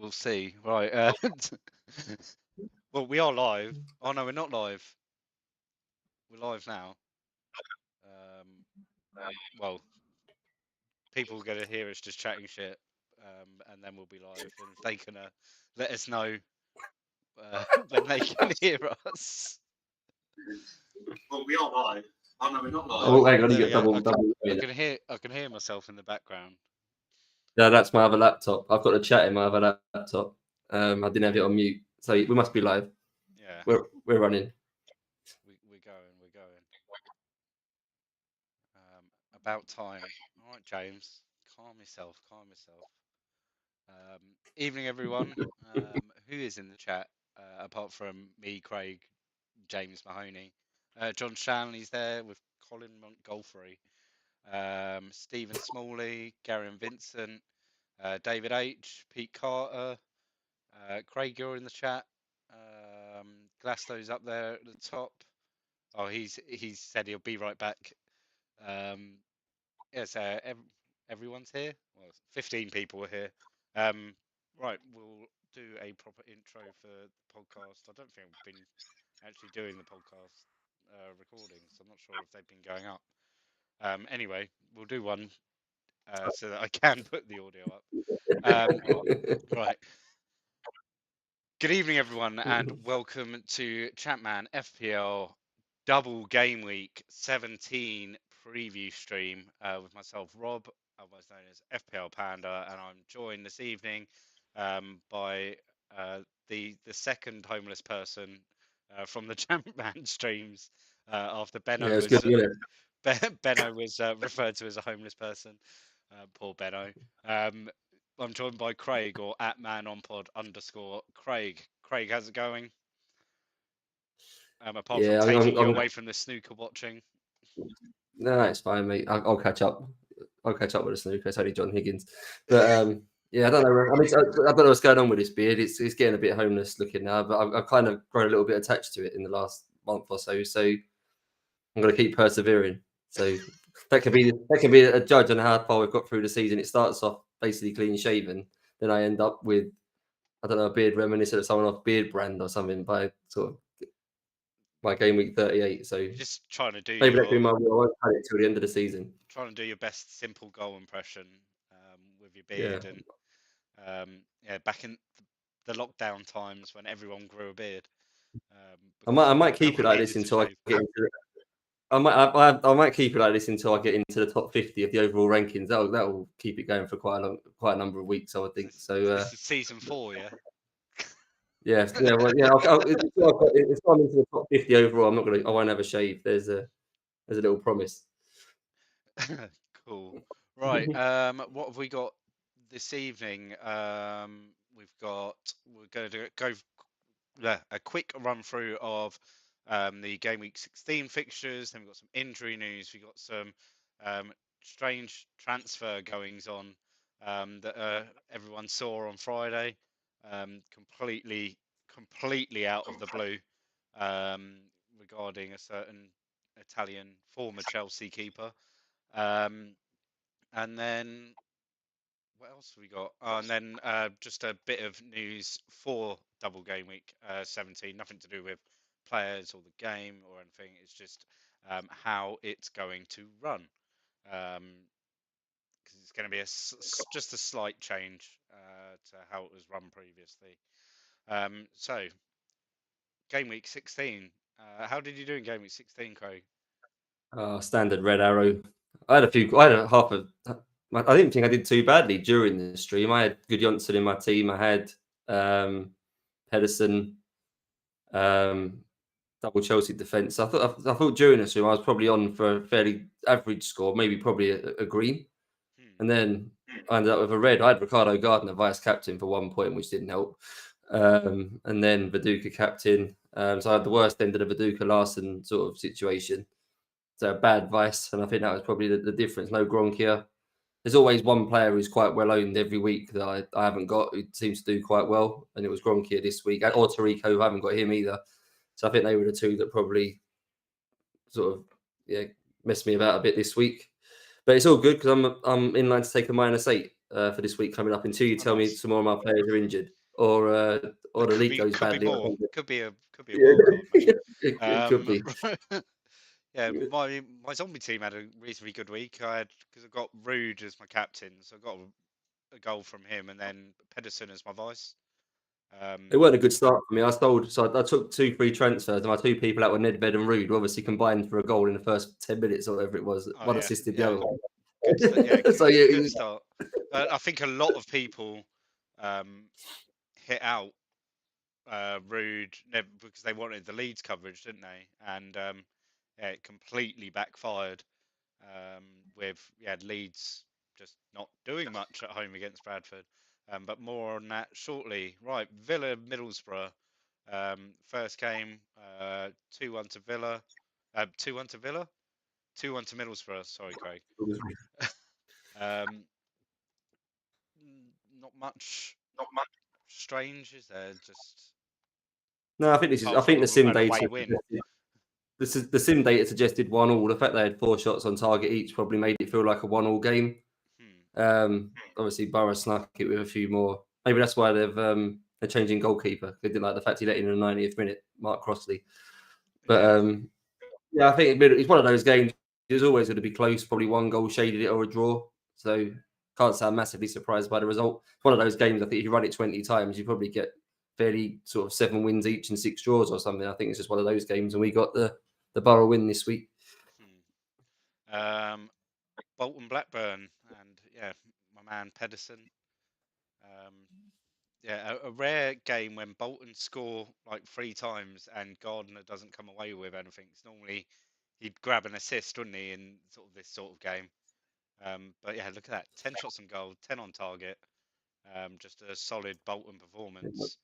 We'll see. Right. Well, we are live. Oh no, we're not live. We're live now. Well, people are going to hear us just chatting shit, and then we'll be live. And if they can let us know when they can hear us. Well, we are live. Oh no, we're not live. Oh, hang on, you There we got go. double. I can hear myself in the background. No, that's my other laptop. I've got a chat in my other laptop. I didn't have it on mute, so we must be live. Yeah. We're running. We're going. About time. All right, James. Calm yourself. Evening, everyone. Who is in the chat apart from me, Craig, James Mahoney? John Shanley's there with Colin Montgolfieri, Stephen Smalley, Gary and Vincent, David H, Pete Carter, Craig, you're in the chat. Glasto's up there at the top. Oh, he's said he'll be right back. Yes, everyone's here. Well, 15 people are here. Right, we'll do a proper intro for the podcast. I don't think we've been actually doing the podcast recordings. I'm not sure if they've been going up. Anyway, we'll do one so that I can put the audio up. Right. Good evening, everyone, and welcome to ChampMan FPL Double Game Week 17 preview stream with myself, Rob, otherwise known as FPL Panda, and I'm joined this evening by the second homeless person from the ChampMan streams after Benno was referred to as a homeless person. Poor Benno. I'm joined by Craig, or @manonpod_. Craig, how's it going? Apart from taking you away from the snooker watching. No, it's fine, mate. I'll catch up. I'll catch up with the snooker. It's only John Higgins. But yeah, I don't know. I mean, I don't know what's going on with this beard. It's getting a bit homeless looking now, but I've kind of grown a little bit attached to it in the last month or so. So I'm going to keep persevering. So that could be a judge on how far we've got through the season. It starts off basically clean shaven, then I end up with, I don't know, a beard reminiscent of someone off Beard Brand or something by game week 38. So just trying to do maybe that could be my will. I won't cut it till the end of the season. Trying to do your best simple goal impression with your beard, and back in the lockdown times when everyone grew a beard. I might keep it like this until I get into it. I might keep it like this until I get into the top 50 of the overall rankings. That will keep it going for quite a number of weeks, I would think. So this is season 4, yeah. Yeah. Well, yeah. If I'm into the top 50 overall, I won't have a shave. There's a little promise. Cool. Right. What have we got this evening? We're going to go a quick run through of the game week 16 fixtures. Then we've got some injury news. We've got some strange transfer goings on that everyone saw on Friday. Completely out of the blue regarding a certain Italian former Chelsea keeper. And then what else have we got? And then just a bit of news for double game week 17. Nothing to do with players or the game or anything. It's just how it's going to run. Because it's going to be just a slight change to how it was run previously. So, game week 16. How did you do in game week 16, Craig? Standard red arrow. I didn't think I did too badly during the stream. I had Gudjonsson in my team. I had Pedersen, double Chelsea defence. I thought during the stream I was probably on for a fairly average score, maybe probably a green. And then I ended up with a red. I had Ricardo Gardner vice captain for 1 point, which didn't help. And then Viduka captain. So I had the worst end of the Viduka Larsen sort of situation. So a bad vice, and I think that was probably the difference. No Gronkia. There's always one player who's quite well owned every week that I haven't got, who seems to do quite well, and it was Gronkia this week. Or Tarico, I haven't got him either. So I think they were the two that probably sort of messed me about a bit this week. But it's all good because I'm in line to take a -8 for this week coming up until you Oh, tell me nice. some more of my players are injured or the league goes Could be badly. more. Could be a Yeah. wild card, mate. It could be. Yeah, my zombie team had a reasonably good week. Because I got Ruud as my captain, so I got a goal from him, and then Pedersen as my vice. It wasn't a good start for me. I took 2 free transfers, and my 2 people out were Nedved and Ruud, obviously combined for a goal in the first 10 minutes or whatever it was. Oh, One yeah, assisted the yeah. other one. Good, good, So yeah, good start. I think a lot of people hit out Ruud because they wanted the Leeds coverage, didn't they? And yeah, it completely backfired with Leeds just not doing much at home against Bradford. But more on that shortly. Right, Villa Middlesbrough. First game 2-1 to Villa. 2-1 to Villa. 2-1 to Middlesbrough. Sorry, Craig. Um, not much strange, is there? Just no, I think this is. I apart think from the sim an data. away win. The sim data suggested 1-1. The fact they had 4 shots on target each probably made it feel like a 1-1 game. Obviously, Borough snuck it with a few more. Maybe that's why they're changing goalkeeper. They didn't like the fact he let in the 90th minute, Mark Crossley. But yeah, I think it's one of those games. It was always going to be close. Probably 1 goal shaded it or a draw. So can't say I'm massively surprised by the result. It's one of those games. I think if you run it 20 times, you probably get fairly sort of 7 wins each and 6 draws or something. I think it's just one of those games, and we got the Borough win this week. Bolton Blackburn, and yeah, my man Pedersen. Yeah, a rare game when Bolton score like 3 times and Gardner doesn't come away with anything. It's normally he'd grab an assist, wouldn't he, in this sort of game. But yeah, look at that: 10 shots on goal, 10 on target. Just a solid Bolton performance.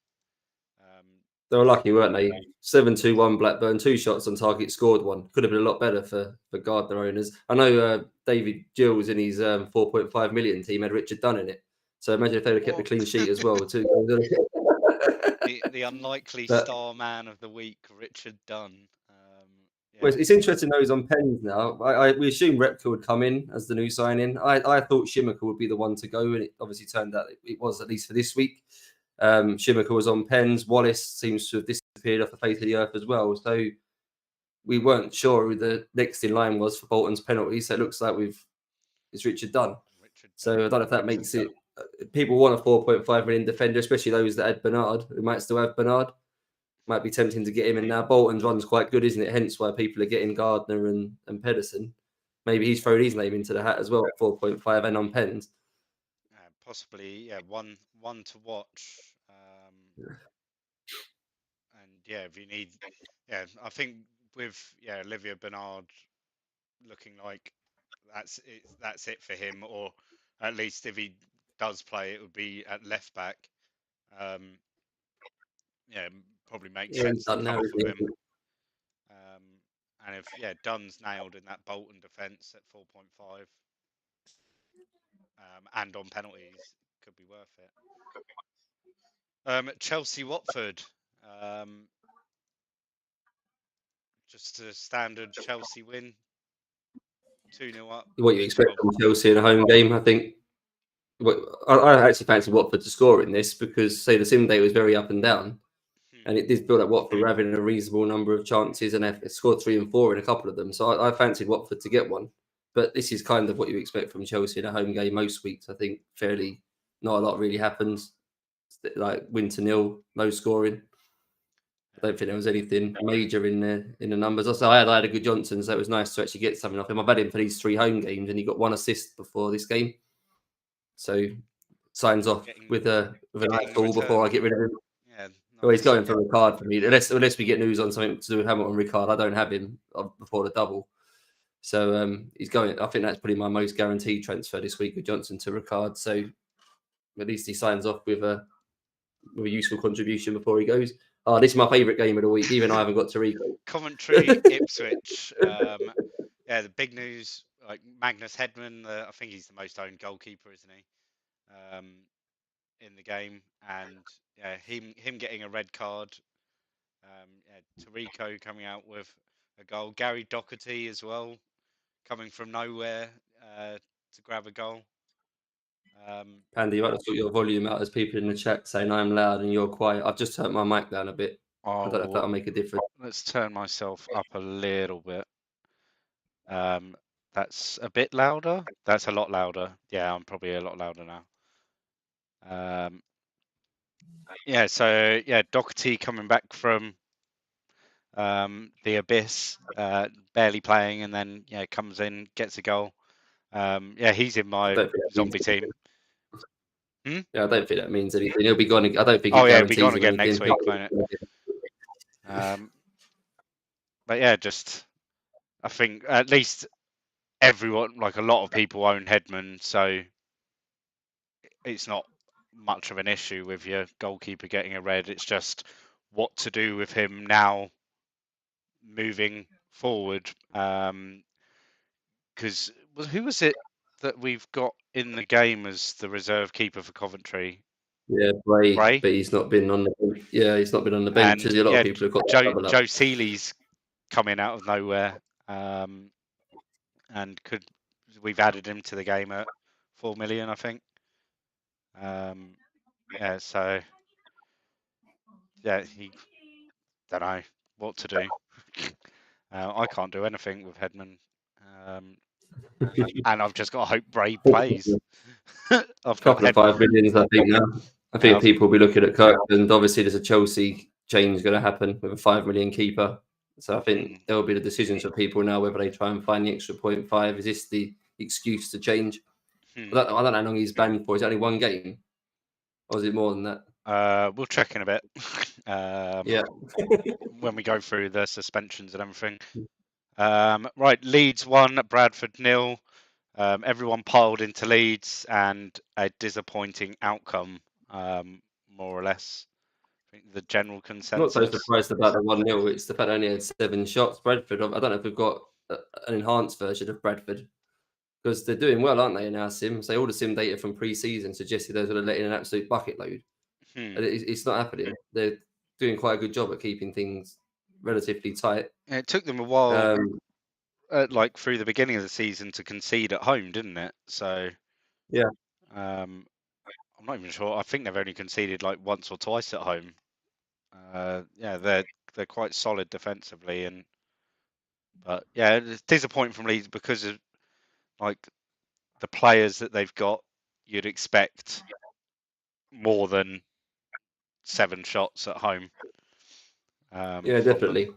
They were lucky, weren't they? 7-2-1 Blackburn, 2 shots on target, scored 1. Could have been a lot better for Gardner owners. I know David Gills in his 4.5 million team had Richard Dunn in it. So imagine if they'd have kept the clean sheet as well. Too. the unlikely star man of the week, Richard Dunn. Yeah. Well, it's interesting though he's on pens now. We assumed Repka would come in as the new signing. I thought Schumacher would be the one to go, and it obviously turned out it was, at least for this week. Schumacher was on pens. Wallace seems to have disappeared off the face of the earth as well. So we weren't sure who the next in line was for Bolton's penalty. So it looks like it's Richard Dunn. So I don't know if that makes it. People want a 4.5 million defender, especially those that had Bernard, who might still have Bernard. Might be tempting to get him in now. Bolton's run's quite good, isn't it? Hence why people are getting Gardner and Pedersen. Maybe he's thrown his name into the hat as well at 4.5 and on pens. Possibly, yeah, one to watch. And yeah, if you need, yeah, I think with Olivier Bernard looking like that's it for him, or at least if he does play, it would be at left back. Yeah, probably makes sense to come off of him. And if Dunn's nailed in that Bolton defence at 4.5, and on penalties, could be worth it. Chelsea Watford, just a standard Chelsea win, 2-0 up. What you expect from Chelsea in a home game, I think. I actually fancy Watford to score in this because, say, the sim day was very up and down, and it did feel like Watford were having a reasonable number of chances, and they scored 3 and 4 in a couple of them. So I fancied Watford to get one, but this is kind of what you expect from Chelsea in a home game most weeks. I think fairly not a lot really happens, like win to 0, low scoring. I don't think there was anything major in the numbers. Also, I had a good Johnson, so it was nice to actually get something off him. I've had him for these 3 home games, and he got 1 assist before this game. So signs off with a nice goal before I get rid of him. Yeah, nice. Well, he's going for Ricard for me. Unless we get news on something to do with Hamilton Ricard, I don't have him before the double. So he's going. I think that's probably my most guaranteed transfer this week with Johnson to Ricard. So at least he signs off with a useful contribution before he goes. Oh, this is my favourite game of the week. Even I haven't got Tarico. Coventry, Ipswich. Yeah, the big news, like Magnus Hedman, I think he's the most owned goalkeeper, isn't he? In the game, and yeah, him getting a red card. Tarico coming out with a goal. Gary Doherty as well, coming from nowhere to grab a goal. Pandy, you might have got your volume out as people in the chat saying I'm loud and you're quiet. I've just turned my mic down a bit. I don't know if that'll make a difference. Let's turn myself up a little bit. That's a bit louder. That's a lot louder. Yeah, I'm probably a lot louder now. Yeah, so yeah, Doherty coming back from the abyss, barely playing, and then comes in, gets a goal. Yeah, he's in my zombie team. Yeah, I don't think that means anything. He'll be gone. I don't think. Oh yeah, he'll be gone again next week, won't it? But yeah, just I think at least everyone, like a lot of people, own Headman, so it's not much of an issue with your goalkeeper getting a red. It's just what to do with him now moving forward. Because who was it that we've got in the game as the reserve keeper for Coventry? Yeah, Bray, but he's not been on the bench. Yeah, he's not been on the bench. And a lot of people have got Joe Seeley's coming out of nowhere, and we've added him to the game at 4 million, I think. Yeah, so yeah, he don't know what to do. I can't do anything with Headman, and I've just got to hope Bray plays. I've got a couple of 5 millions, I think now. I think people will be looking at Kirkland. Obviously, there's a Chelsea change going to happen with a 5 million keeper. So I think there will be the decisions for people now whether they try and find the extra 0.5. Is this the excuse to change? I don't know how long he's banned for. Is it only one game? Or is it more than that? We'll check in a bit. Yeah. When we go through the suspensions and everything. Right, Leeds 1, Bradford 0. Everyone piled into Leeds and a disappointing outcome, more or less. I think the general consensus. I'm not so surprised about the 1-0. It's the fact they only had 7 shots. Bradford, I don't know if we've got an enhanced version of Bradford because they're doing well, aren't they, in our sim? So all the sim data from pre-season suggested those would have let in an absolute bucket load. It's not happening. They're doing quite a good job at keeping things relatively tight. Yeah, it took them a while, like through the beginning of the season, to concede at home, didn't it? So yeah, I'm not even sure. I think they've only conceded like once or twice at home. Yeah, they're quite solid defensively, but yeah, it's disappointing from Leeds because of like the players that they've got. You'd expect more than 7 shots at home. Yeah, definitely.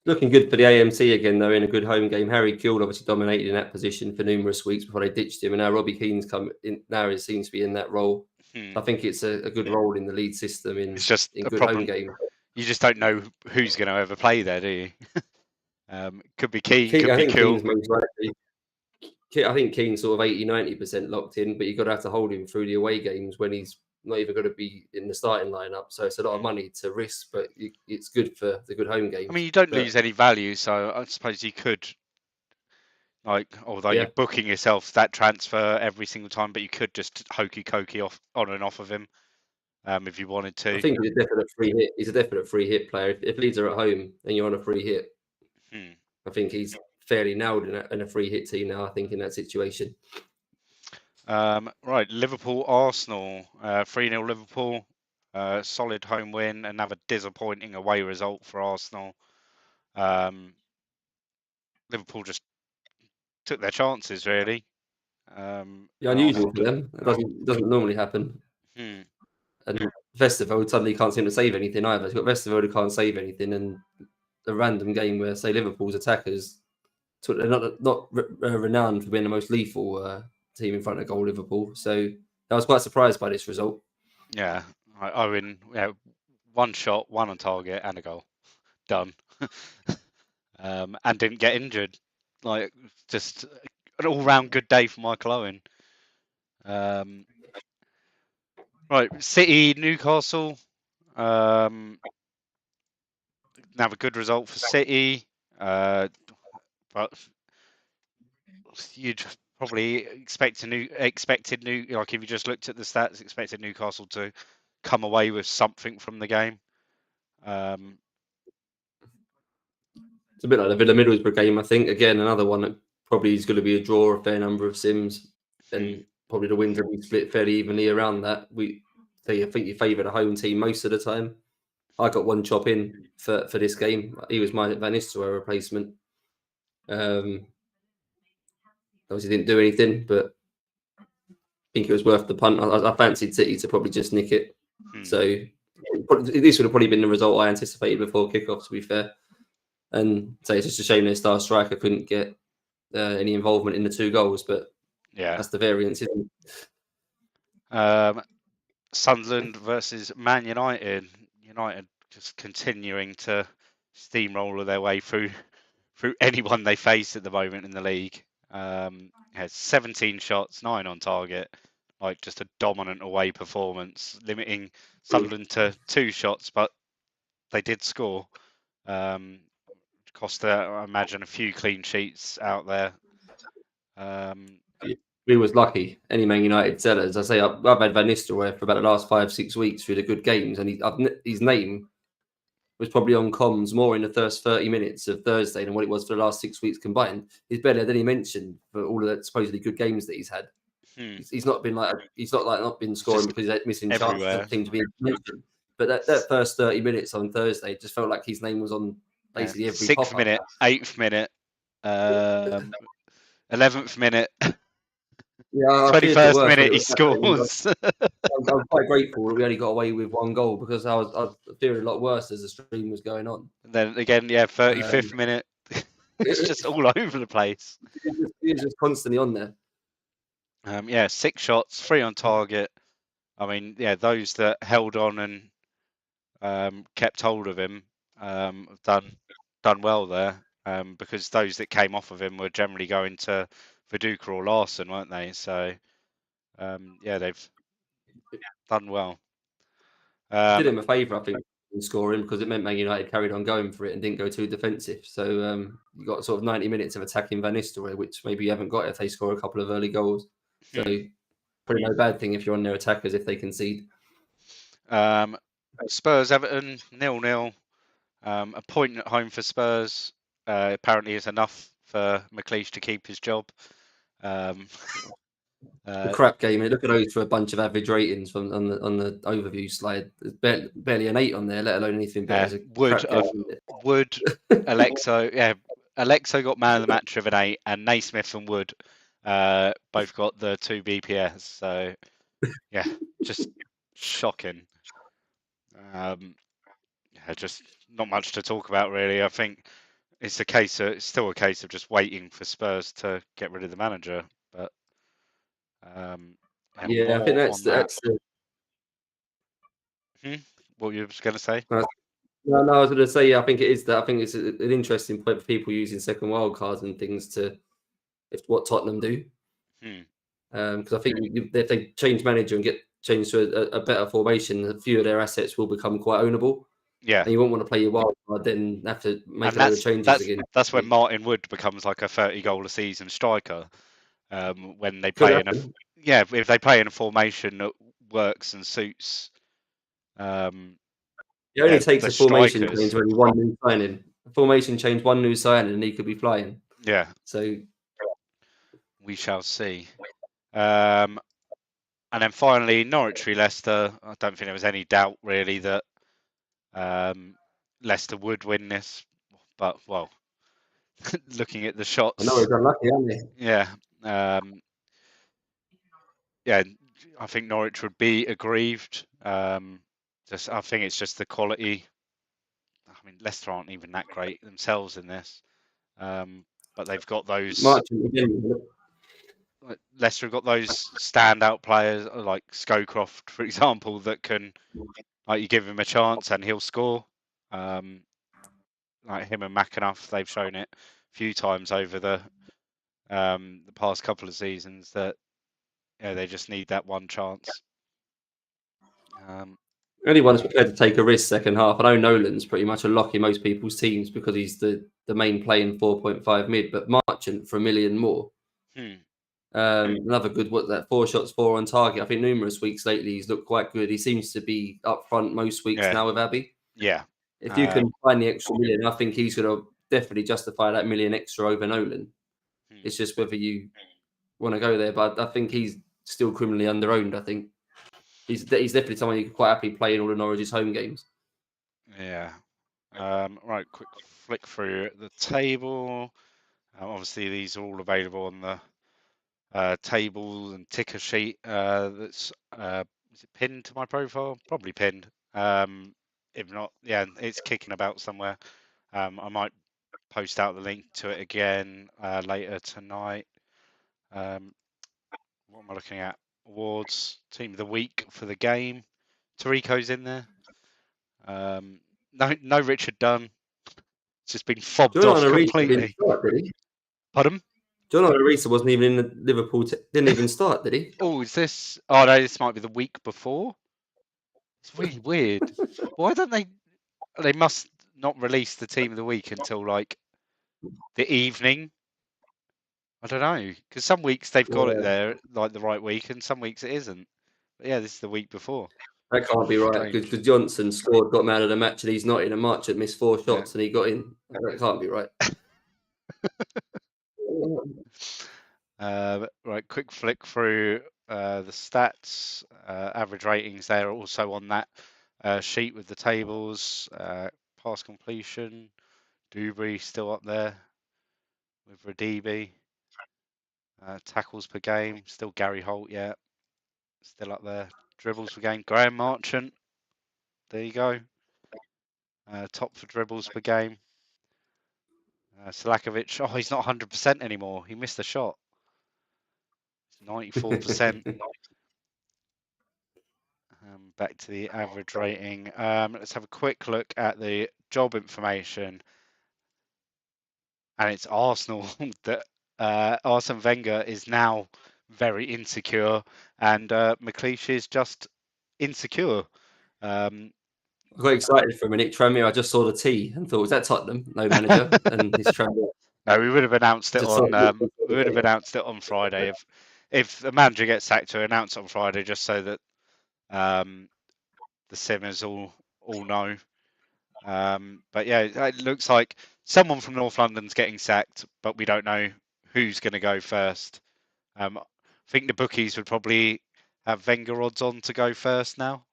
Looking good for the AMC again, though, in a good home game. Harry Kewell obviously dominated in that position for numerous weeks before they ditched him, and now Robbie Keane's come in. Now he seems to be in that role. I think it's a good role in the lead system in good home game. You just don't know who's going to ever play there, do you? Could be Keane, could be Kewell. I think Keane's sort of 80-90% locked in, but you've got to have to hold him through the away games when he's not even going to be in the starting lineup. So it's a lot of money to risk, but it's good for the good home game. I mean, you don't lose any value, so I suppose you could, although you're booking yourself that transfer every single time, but you could just hokey-cokey on and off of him if you wanted to. I think he's a definite free hit. He's a definite free hit player. If Leeds are at home and you're on a free hit, I think he's fairly nailed in a free hit team now, I think, in that situation. Right, Liverpool-Arsenal, 3-0 Liverpool, solid home win, another disappointing away result for Arsenal. Liverpool just took their chances, really. Unusual for them. It doesn't normally happen. And Vesterveld suddenly can't seem to save anything either. It's got Vesterveld who can't save anything, and a random game where, say, Liverpool's attackers, they're not renowned for being the most lethal team in front of goal, Liverpool. So I was quite surprised by this result. Yeah, Owen, one shot, one on target, and a goal. Done. And didn't get injured. Like, just an all-round good day for Michael Owen. Right, City, Newcastle. Now a good result for City, but you'd probably expected like if you just looked at the stats, expected Newcastle to come away with something from the game. It's a bit like the Villa Middlesbrough game, I think. Again, another one that probably is going to be a draw, a fair number of sims. And probably the wins will be split fairly evenly around that. I think you favour the home team most of the time. I got one chop in for this game. He was my Van Nistelooy replacement. Obviously didn't do anything, but I think it was worth the punt. I fancied City to probably just nick it. So this would have probably been the result I anticipated before kickoff, to be fair. And so it's just a shame their star striker couldn't get any involvement in the 2 goals, but that's the variance, isn't it? Sunderland versus Man United. United just continuing to steamroller their way through anyone they face at the moment in the league. Has 17 shots, 9 on target. Like just a dominant away performance, limiting Sunderland to 2 shots, but they did score. Cost, I imagine, a few clean sheets out there. We was lucky. Any Man United sellers, I say, I've had Van Nistelrooy for about the last 5-6 weeks through the good games, and his name was probably on comms more in the first 30 minutes of Thursday than what it was for the last 6 weeks combined. He's barely had any mention for all of the supposedly good games that he's had. He's not been not been scoring because he's missing chances of things being mentioned. But that first 30 minutes on Thursday just felt like his name was on basically every 6th minute, 8th minute, 11th minute. Yeah, 21st minute he scores. I'm quite grateful that we only got away with 1 goal because I was feeling a lot worse as the stream was going on. And then again, 35th minute. It's just all over the place. He was just constantly on there. 6 shots, 3 on target. I mean, those that held on and kept hold of him have done well there. Because those that came off of him were generally going to Viduka or Larson, weren't they? So, they've done well. Did him a favour, I think, in scoring because it meant Man United carried on going for it and didn't go too defensive. So you got sort of 90 minutes of attacking Van Nistelrooy, which maybe you haven't got if they score a couple of early goals. So probably no bad thing if you're on their attackers if they concede. Spurs Everton 0-0. A point at home for Spurs apparently is enough for McLeish to keep his job. A crap game. Look at those for a bunch of average ratings on the overview slide. There's barely an 8 on there, let alone anything better. Wood, Alexo, Alexo got man of the match with an 8, and Naismith and Wood both got the 2 BPS. So just shocking. Just not much to talk about really. I think it's still a case of just waiting for Spurs to get rid of the manager. But I think that's what you were going to say? No, I was going to say, I think it is that. I think it's an interesting point for people using second wild cards and things what Tottenham do. Because I think if they change manager and get changed to a better formation, a few of their assets will become quite ownable. Yeah, and you won't want to play your wild card, then have to make a lot of changes again. That's when Martin Wood becomes like a 30-goal a season striker. When they play if they play in a formation that works and suits. It only takes a formation change when one new signing. A formation change, one new signing, and he could be flying. Yeah. So we shall see. And then finally, Norwich v Leicester. I don't think there was any doubt really that Leicester would win this, but looking at the shots, I know he's unlucky, aren't he? Yeah, I think Norwich would be aggrieved. I think it's just the quality. I mean, Leicester aren't even that great themselves in this, but they've got those. Leicester have got those standout players like Scowcroft, for example, that can, you give him a chance and he'll score. Like him and McAnuff, they've shown it a few times over the past couple of seasons that they just need that one chance. Anyone's prepared to take a risk second half. I know Nolan's pretty much a lock in most people's teams because he's the main play in 4.5 mid, but Marchant for $1 million more. Another good 4 shots, 4 on target. I think numerous weeks lately he's looked quite good. He seems to be up front most weeks now with Abbey. Yeah. If you can find the extra $1 million, I think he's going to definitely justify that $1 million extra over Nolan. It's just whether you want to go there, but I think he's still criminally underowned. I think he's definitely someone you could quite happily play in all of Norwich's home games. Yeah. Right, quick flick through the table. Obviously, these are all available on the table and ticker sheet. That's is it pinned to my profile? Probably pinned. If not, yeah, it's kicking about somewhere. I might post out the link to it again later tonight. What am I looking at? Awards, team of the week for the game. Tarico's in there. No Richard Dunn. It's just been fobbed off completely. Pardon? John Arisa wasn't even in the Liverpool. Didn't even start, did he? Oh, is this? Oh no, this might be the week before. It's really weird. Why don't they? They must not release the team of the week until like the evening. I don't know, because some weeks they've got it there like the right week, and some weeks it isn't. But yeah, this is the week before. That can't be right because Johnson scored, got man of the match, and he's not in a match that missed 4 shots and he got in. That can't be right. Right, quick flick through the stats. Average ratings there are also on that sheet with the tables. Pass completion, Dewberry still up there with Radibi. Tackles per game, still Gary Holt, yeah, still up there. Dribbles per game, Graham Marchant. There you go. Top for dribbles per game. Selakovic, oh, he's not 100% anymore. He missed a shot. 94%. Back to the average rating. Let's have a quick look at the job information. And it's Arsenal that Arsene Wenger is now very insecure, and McLeish is just insecure. I got excited for a minute. Tranmere, I just saw the T and thought, was that Tottenham? No manager, and it's Tranmere. No, we would have announced it on. We would have announced it on Friday if the manager gets sacked. To announce on Friday, just so that the Simmers all know. But yeah, it looks like someone from North London's getting sacked, but we don't know who's going to go first. I think the bookies would probably have Wenger odds on to go first now.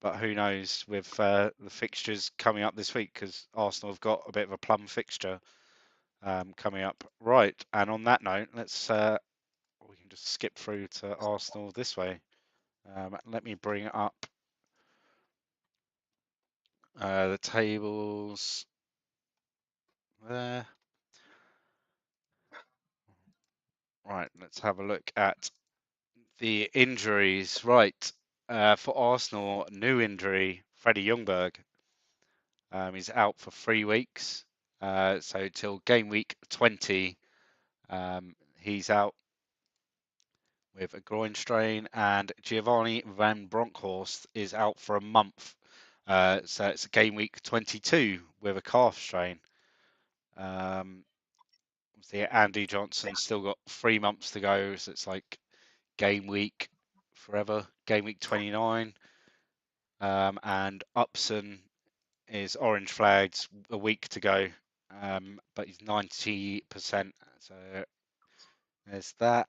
But who knows with the fixtures coming up this week, because Arsenal have got a bit of a plum fixture coming up. Right, and on that note, let's we can just skip through to Arsenal this way. Let me bring up the tables there. Right, let's have a look at the injuries. Right, for Arsenal, new injury, Freddie Ljungberg. He's out for 3 weeks, so till game week 20, he's out with a groin strain, and Giovanni van Bronckhorst is out for a month. So it's game week 22 with a calf strain. Andy Johnson's still got 3 months to go, so it's like game week forever, game week 29. And Upson is orange flagged, a week to go, but he's 90%. So there's that.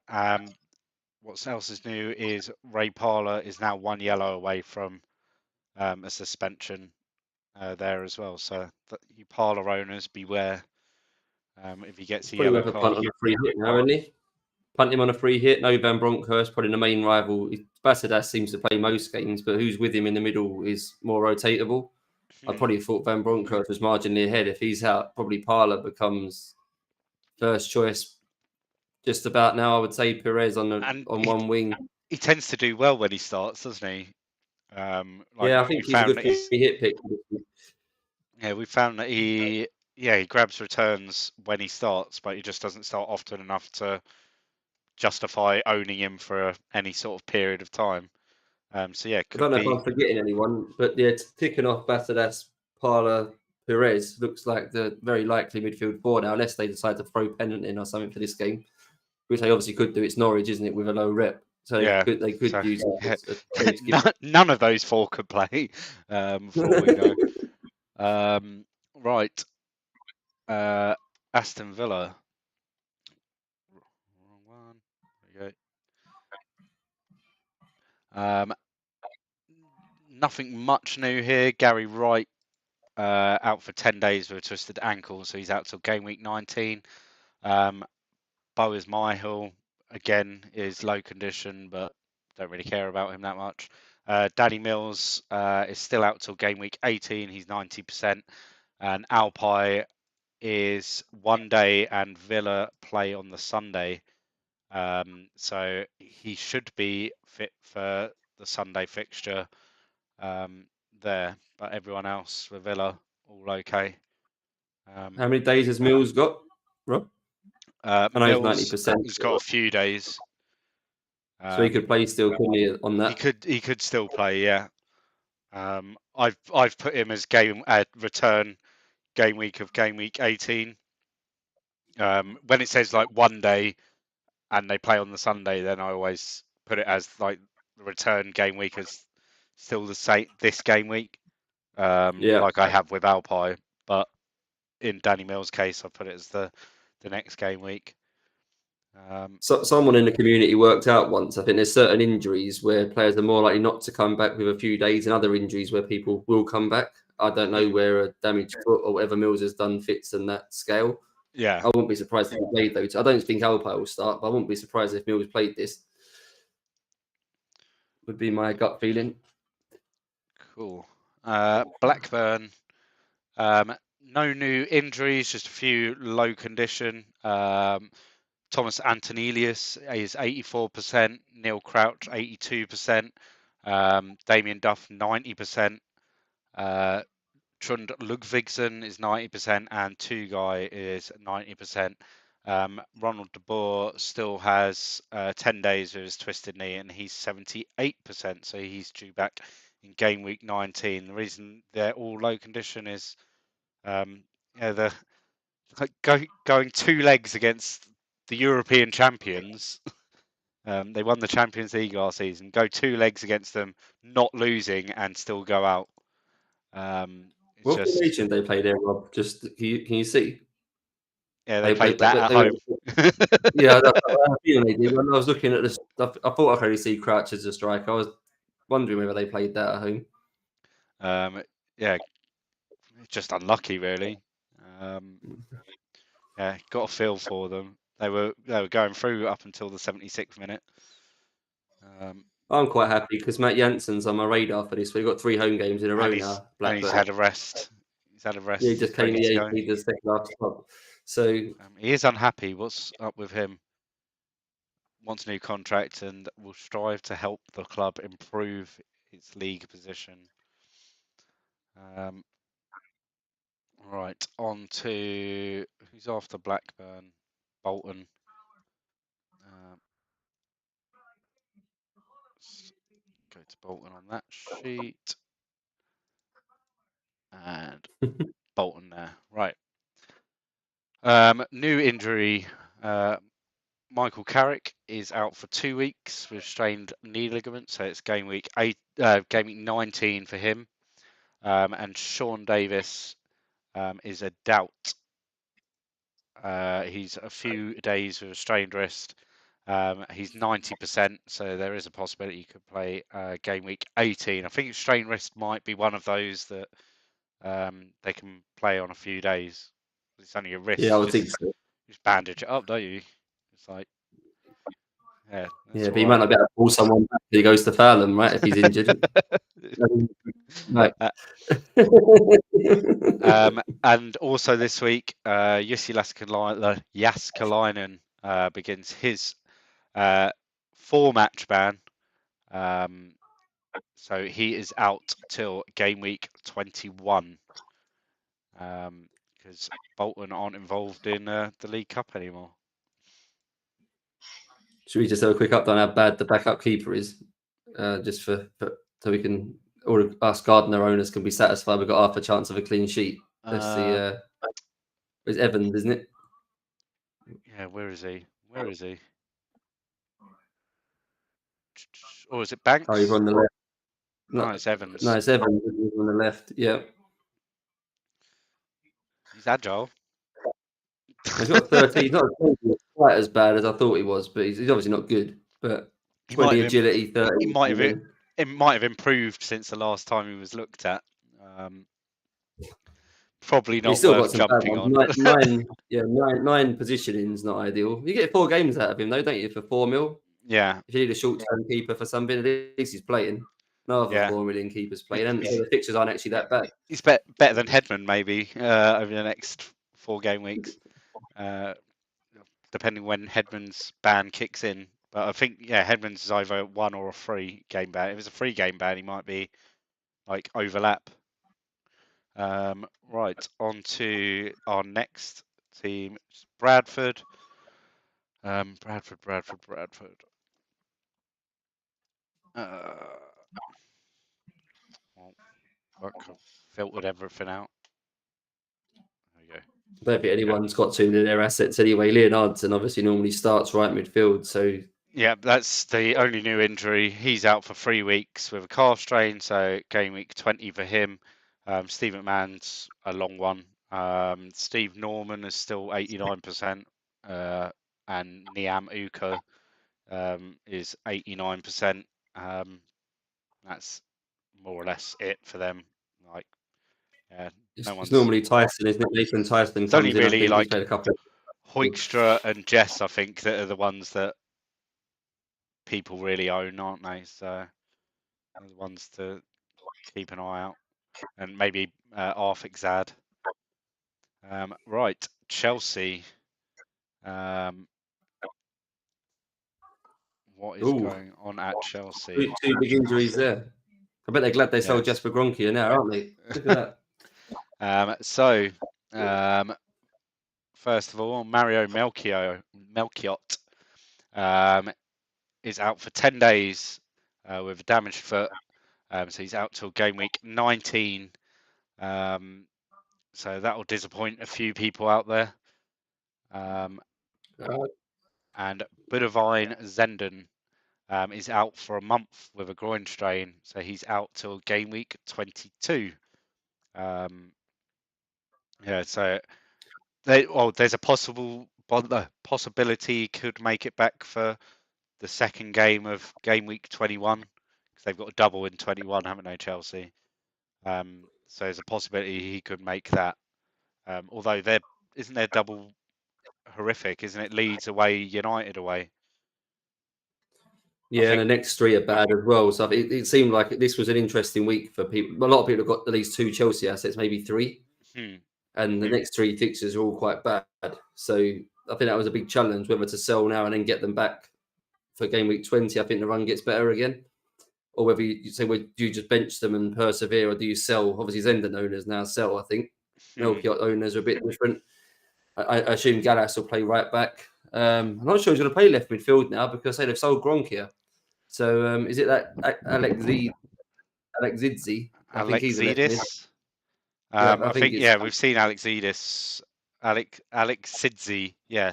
What else is new is Ray Parler is now 1 yellow away from a suspension there as well. So you Parler owners, beware if he gets a yellow card. Punt on a free hit now, isn't he? Punt him on a free hit. No Van Bronckhorst, probably the main rival. Basadas seems to play most games, but who's with him in the middle is more rotatable. I probably thought Van Bronckhorst was marginally ahead. If he's out, probably Parler becomes first choice just about now. I would say Perez on one wing. He tends to do well when he starts, doesn't he? I think he's a good free hit pick. Yeah, we found that he grabs returns when he starts, but he just doesn't start often enough to justify owning him for any sort of period of time. So yeah, I don't know if I'm forgetting anyone, but yeah, ticking off Basadas, Parler, Perez looks like the very likely midfield 4 now, unless they decide to throw Pennant in or something for this game, which they obviously could do. It's Norwich, isn't it, with a low rep? So they could use it. None of those 4 could play, for all we know. Right. Aston Villa. Wrong one. There you go. Nothing much new here. Gary Wright out for 10 days with a twisted ankle, so he's out till game week 19. Boas Myhill, again, is low condition, but don't really care about him that much. Danny Mills is still out till game week 18. He's 90%. And Alpi is 1 day and Villa play on the Sunday. So he should be fit for the Sunday fixture there. But everyone else for Villa, all okay. How many days has Mills got, Rob? I know Mills he's 90%. has got a few days. So he could play still, couldn't he, on that? He could still play, yeah. I've put him as return game week of game week 18. When it says like 1 day and they play on the Sunday, then I always put it as like the return game week as still the same this game week. Like I have with Alpi, but in Danny Mills' case, I put it as the next game week. So someone in the community worked out once, I think there's certain injuries where players are more likely not to come back with a few days, and other injuries where people will come back. I don't know where a damaged foot or whatever Mills has done fits in that scale. Yeah. I wouldn't be surprised if he played, though. I don't think Alpi will start, but I wouldn't be surprised if Mills played this. Would be my gut feeling. Cool. Blackburn, no new injuries, just a few low condition. Thomas Antonelius is 84%, Neil Crouch 82%, Damien Duff 90%, Trund Ludvigsen is 90%, and Tugai is 90%. Ronald de Boer still has 10 days with his twisted knee, and he's 78%, so he's due back in game week 19. The reason they're all low condition is they're going 2 legs against the European champions. They won the Champions League last season. Go 2 legs against them, not losing, and still go out. What formation they play there, Rob? Just can you see? Yeah, they played that at home. Yeah, I feel they did. When I was looking at this, I thought I could only see Crouch as a striker. I was wondering whether they played that at home. Yeah, just unlucky, really. Yeah, got a feel for them. They were going through up until the 76th minute. I'm quite happy because Matt Jansen's on my radar for this. We've got 3 home games in a row now. And he's had a rest. Yeah, he just came here. He the second half club. So he is unhappy. What's up with him? Wants a new contract and will strive to help the club improve its league position. Right, on to who's after Blackburn? Bolton. Go to Bolton on that sheet. And Bolton there. Right. New injury. Michael Carrick is out for 2 weeks with strained knee ligament, so it's game week 19 for him. And Sean Davis is a doubt. He's a few days with a strained wrist. He's 90%, so there is a possibility he could play game week 18. I think strained wrist might be one of those that they can play on a few days. It's only a wrist. Yeah, I would think so. Just bandage it up, don't you? It's like, yeah. But he might not be able to pull someone back if he goes to foul him, right? If he's injured. And also this week, Jussi Jaskalainen begins his 4-match ban. So he is out till game week 21 because Bolton aren't involved in the League Cup anymore. Should we just have a quick update on how bad the backup keeper is? Just so we can, or us Gardner owners can be satisfied we've got half a chance of a clean sheet. Let's see. It's Evans, isn't it? Yeah, where is he? Or is it Banks? Oh, he's on the left. No, it's Evans. No, it's Evans. He's on the left. Yeah. He's agile. He's got 13. He's not quite as bad as I thought he was, but he's obviously not good. But He 20 might have, agility, 30. he might have it might have improved since the last time he was looked at. Probably He's not still got worth some bad jumping ones. on. Nine positioning's not ideal. You get 4 games out of him though, don't you, for 4 mil? Yeah. If you need a short-term keeper for something, at least he's playing. No other 4 million keepers playing, and so the fixtures aren't actually that bad. He's better than Hedman maybe over the next 4 game weeks, depending when Hedman's ban kicks in. But I think Hedman's is either 1 or a 3 game ban. If it's a 3 game ban, he might be like overlap. Right, on to our next team, Bradford. Bradford. I've filtered everything out. There you go. I don't think anyone's got too many of their assets anyway. Leonardson obviously normally starts right midfield, so yeah, that's the only new injury. He's out for 3 weeks with a calf strain, so game week 20 for him. Steve McMahon's a long one. Steve Norman is still 89%, and Niam Uka is 89%. That's more or less it for them. Like, it's normally Tyson, isn't it? Nathan Tyson it's only comes in. really I think like he's played a couple. Hoekstra and Jess, I think, that are the ones that people really own, aren't they? So they're the ones to keep an eye out, and maybe Arthur Zad. Right, Chelsea. What is going on at Chelsea? 2 big injuries there. I bet they're glad they sold Jasper Gronkia now, aren't they? Look at that. First of all, Mario Melchiot is out for 10 days with a damaged foot. So he's out till game week 19. So that will disappoint a few people out there. And Budovine Zenden is out for a month with a groin strain. So he's out till game week 22. So there's a possibility he could make it back for the second game of game week 21, because they've got a double in 21, haven't they, Chelsea? So there's a possibility he could make that. Although isn't their double horrific, isn't it? Leeds away, United away. Yeah, and the next 3 are bad as well. So it seemed like this was an interesting week for people. A lot of people have got at least 2 Chelsea assets, maybe 3. And the next 3 fixtures are all quite bad. So I think that was a big challenge, whether to sell now and then get them back for game week 20. I think the run gets better again. Or whether you say, well, do you just bench them and persevere, or do you sell? Obviously, Zenden owners now sell, I think. Melchiot owners are a bit different. I assume Gallas will play right back. I'm not sure he's going to play left midfield now because they've sold Gronkia. So is it that Alexidze? I think he's a left mid. I think we've seen Alexidze. Alexidze, yeah.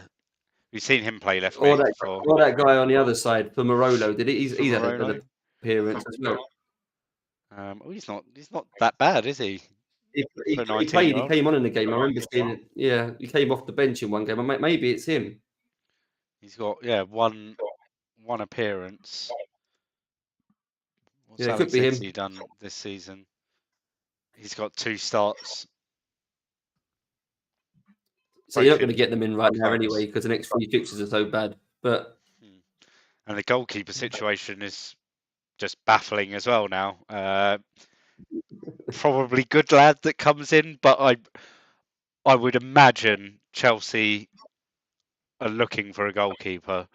We've seen him play left mid before. Or that guy on the other side for Morolo. He's had an appearance as well. He's not that bad, is he? He played. He came on in the game. I remember seeing it. Yeah, he came off the bench in one game. Maybe it's him. He's got one appearance. What's It could be him. done this season? He's got 2 starts. So you're not going to get them in right now anyway, because the next 3 fixtures are so bad. But and the goalkeeper situation is just baffling as well now. Probably good lad that comes in, but I would imagine Chelsea are looking for a goalkeeper,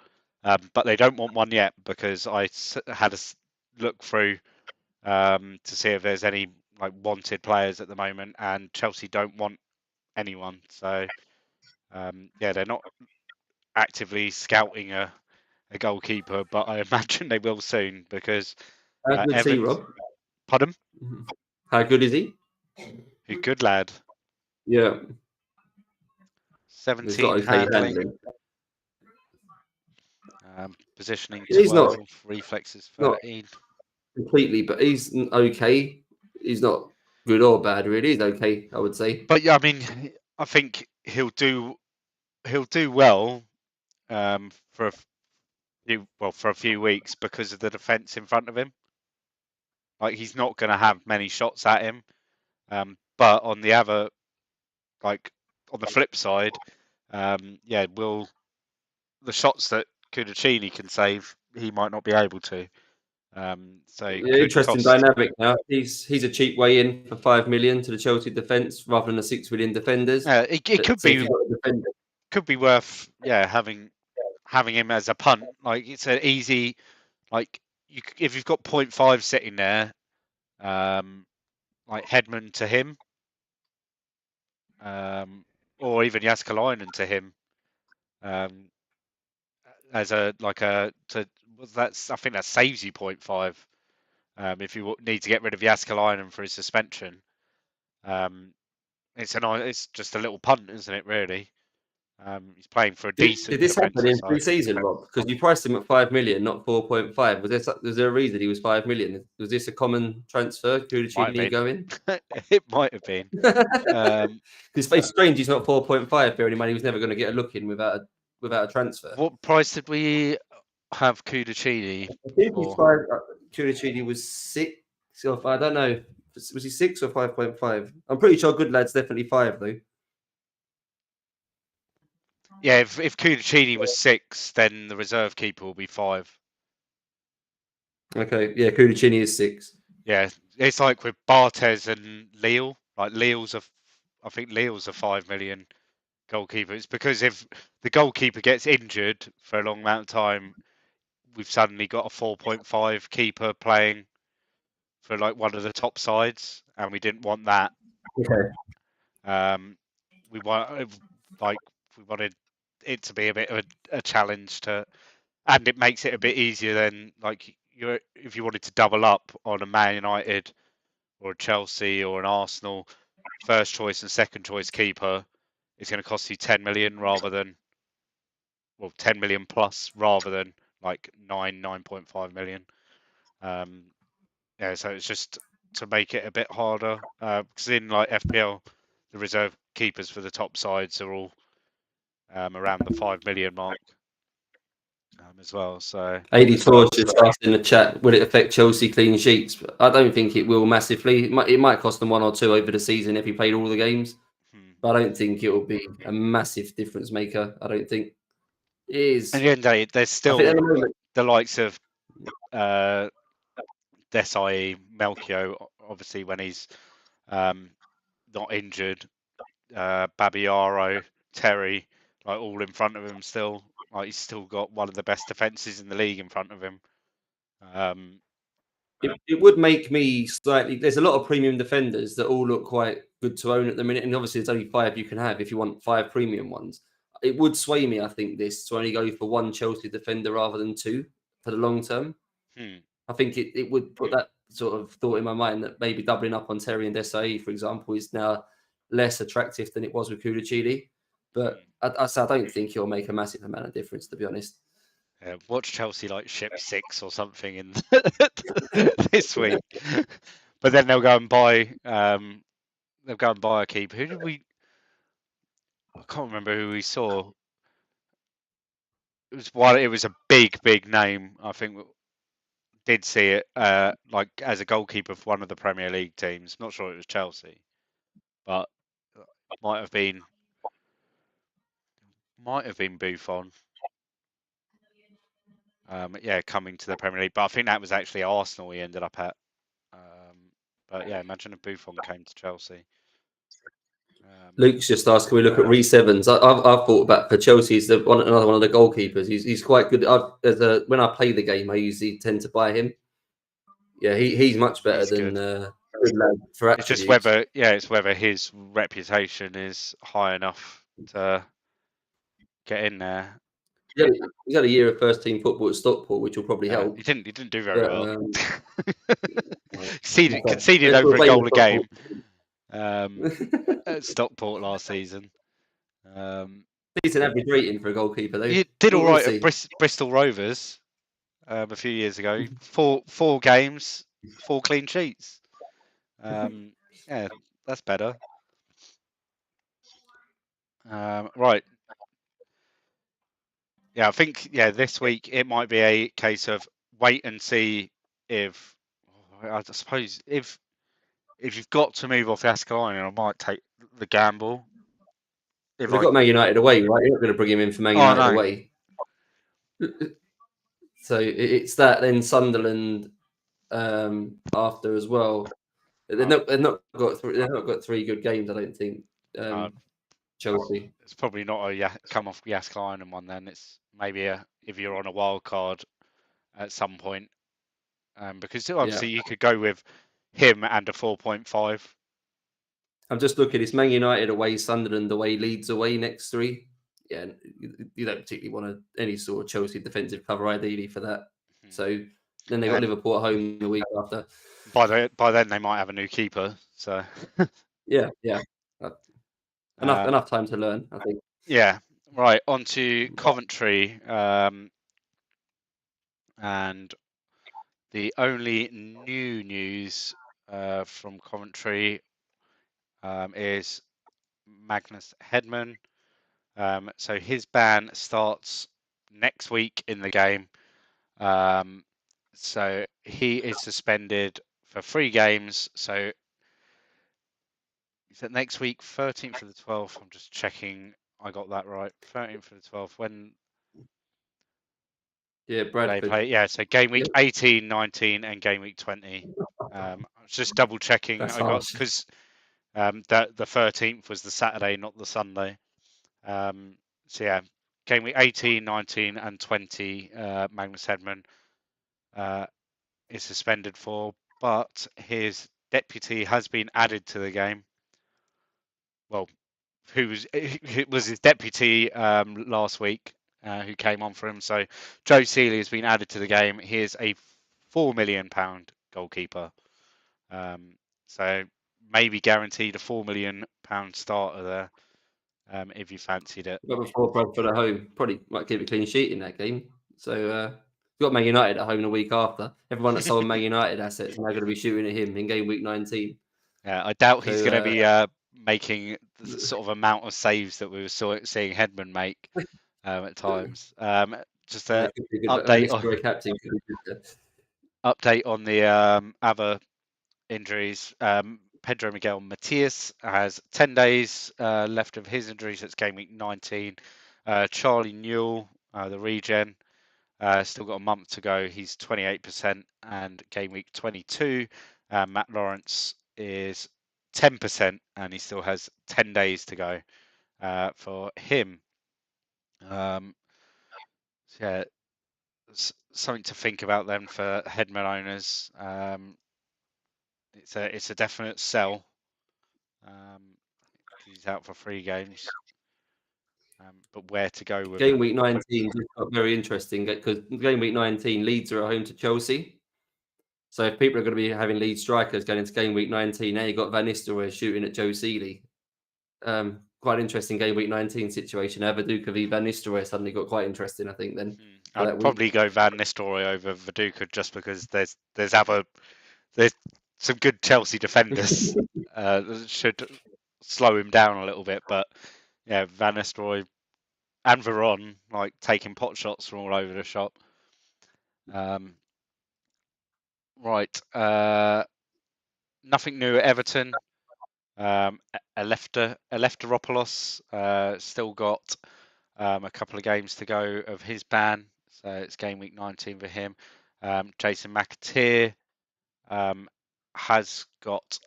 but they don't want one yet, because I had a look through to see if there's any wanted players at the moment, and Chelsea don't want anyone. So they're not actively scouting a goalkeeper, but I imagine they will soon, because how good is he, Rob? Pardon? How good is he? He's a good lad. Yeah. 17 handling. Positioning 12, he's not, reflexes 13. Not completely, but he's okay. He's not good or bad, really. He's okay, I would say. But yeah, I mean, I think he'll do well for for a few weeks because of the defence in front of him. Like he's not going to have many shots at him. But on the other, like on the flip side, will the shots that Kudachini can save, he might not be able to. So it could interesting cost. dynamic now. He's a cheap way in for 5 million to the Chelsea defence rather than the 6 million defenders. It could So if be you've got a defender, could be worth having him as a punt. Like it's an easy, like if you've got 0.5 sitting there, like Headman to him, or even Jaskalainen to him, as a that's I think that saves you 0.5 if you need to get rid of Jaskalainen for his suspension. It's just a little punt, isn't it? Really. He's playing for a decent did this happen defensive in side. pre-season, Rob? Because you priced him at 5 million, not 4.5. Was there a reason he was 5 million? Was this a common transfer? Kudachini going? It might have been. It's strange he's not 4.5. Bearing in mind he was never going to get a look in without a transfer. What price did we have Kudachini? I think Kudachini was 6. Or I don't know. Was he 6 or 5.5? I'm pretty sure Good Lad's definitely 5 though. Yeah, if Kudachini was 6, then the reserve keeper will be 5. Okay, yeah, Kudachini is 6. Yeah, it's like with Barthez and Lille. Like I think Lille's a 5 million goalkeeper. It's because if the goalkeeper gets injured for a long amount of time, we've suddenly got a 4.5 keeper playing for like one of the top sides, and we didn't want that. Okay. We wanted it to be a bit of a challenge and it makes it a bit easier than like if you wanted to double up on a Man United or a Chelsea or an Arsenal first choice and second choice keeper, it's going to cost you 10 million rather than 10 million plus rather than like 9.5 million. So it's just to make it a bit harder because in like FPL, the reserve keepers for the top sides are all around the 5 million mark as well. So 84 just asked in the chat, will it affect Chelsea clean sheets? I don't think it will massively. It might cost them 1 or 2 over the season if he played all the games, but I don't think it will be a massive difference maker. I don't think it is. At the end of the day, there's still the likes of Desai, Melchior, obviously when he's not injured, Babiaro, Terry, like all in front of him still. Like he's still got one of the best defenses in the league in front of him. It would make me slightly. There's a lot of premium defenders that all look quite good to own at the minute, and obviously there's only 5 you can have if you want 5 premium ones. It would sway me, I think, this to only go for 1 Chelsea defender rather than 2 for the long term. I think it would put that sort of thought in my mind that maybe doubling up on Terry and Desai, for example, is now less attractive than it was with Kudachini. But I don't think he'll make a massive amount of difference, to be honest. Watch Chelsea like ship 6 or something in this week, but then they'll go and buy a keeper. Who did we? I can't remember who we saw. It was a big name. I think did see it like as a goalkeeper for one of the Premier League teams. Not sure it was Chelsea, but might have been Buffon. Coming to the Premier League, but I think that was actually Arsenal he ended up at. But yeah, imagine if Buffon came to Chelsea. Luke's just asked, can we look at Reece Evans? I've thought about for Chelsea, he's another one of the goalkeepers. He's quite good. When I play the game, I usually tend to buy him. Yeah, he's much better than Good Lad for attributes. It's whether his reputation is high enough to get in there. Yeah, he's had a year of first team football at Stockport, which will probably help. He didn't do very well. Conceded over a goal a game at Stockport last season. Decent average rating for a goalkeeper, though. He did all right at Bristol Rovers a few years ago. Four games, 4 clean sheets. Yeah, that's better. Right. Yeah, I think this week it might be a case of wait and see if I suppose if you've got to move off Gascoigne, I might take the gamble. They've got Man United away, right? You're not going to bring him in for Man United away. So it's that, then Sunderland after as well. They've not got 3 good games, I don't think. Chelsea. It's probably not a come off Gascoigne one then. It's maybe if you're on a wild card at some point, because obviously you could go with him and a 4.5. I'm just looking. It's Man United away, Sunderland away, Leeds away next 3. Yeah, you don't particularly want any sort of Chelsea defensive cover ideally for that. So then they got Liverpool at home the week after. By then they might have a new keeper. So yeah. Enough time to learn, I think. Yeah. Right, on to Coventry. And the only new news from Coventry is Magnus Hedman. So his ban starts next week in the game. So he is suspended for 3 games. So is that next week, 13th of the 12th? I'm just checking I got that right. 13th of the 12th. When? Yeah, Bradford. Play. Yeah, so game week 18, 19, and game week 20. I was just double checking. That's I got because the 13th was the Saturday, not the Sunday. So yeah, game week 18, 19, and 20. Magnus Hedman is suspended for, but his deputy has been added to the game. Well, who was his deputy last week, who came on for him. So Joe Seeley has been added to the game. He is a £4 million goalkeeper. So maybe guaranteed a £4 million starter there if you fancied it. Got before Bradford at home. Probably might keep a clean sheet in that game. So got Man United at home the week after. Everyone that sold Man United assets now going to be shooting at him in game week 19. Yeah, I doubt he's going to be making the sort of amount of saves that we were seeing Hedman make at times. Just an update on the other injuries. Pedro Miguel Matias has 10 days left of his injuries. It's game week 19. Charlie Newell, the regen, still got a month to go. He's 28%. And game week 22, Matt Lawrence is 10%, and he still has 10 days to go for him. So yeah, something to think about then for Hedman owners. It's a definite sell. He's out for 3 games. But where to go with game week 19 got very interesting because game week 19 Leeds are at home to Chelsea. So if people are going to be having Leeds strikers going into game week 19, now you've got Van Nistelooy shooting at Joe Seeley. Quite interesting game week 19 situation. Viduka v Van Nistelooy suddenly got quite interesting, I think, then. I'd probably go Van Nistelrooy over Viduka just because there's some good Chelsea defenders that should slow him down a little bit. But yeah, Van Nistelrooy and Veron like taking pot shots from all over the shop. Right. Nothing new at Everton. Eleftheropoulos still got a couple of games to go of his ban. So it's game week 19 for him. Jason McAteer has got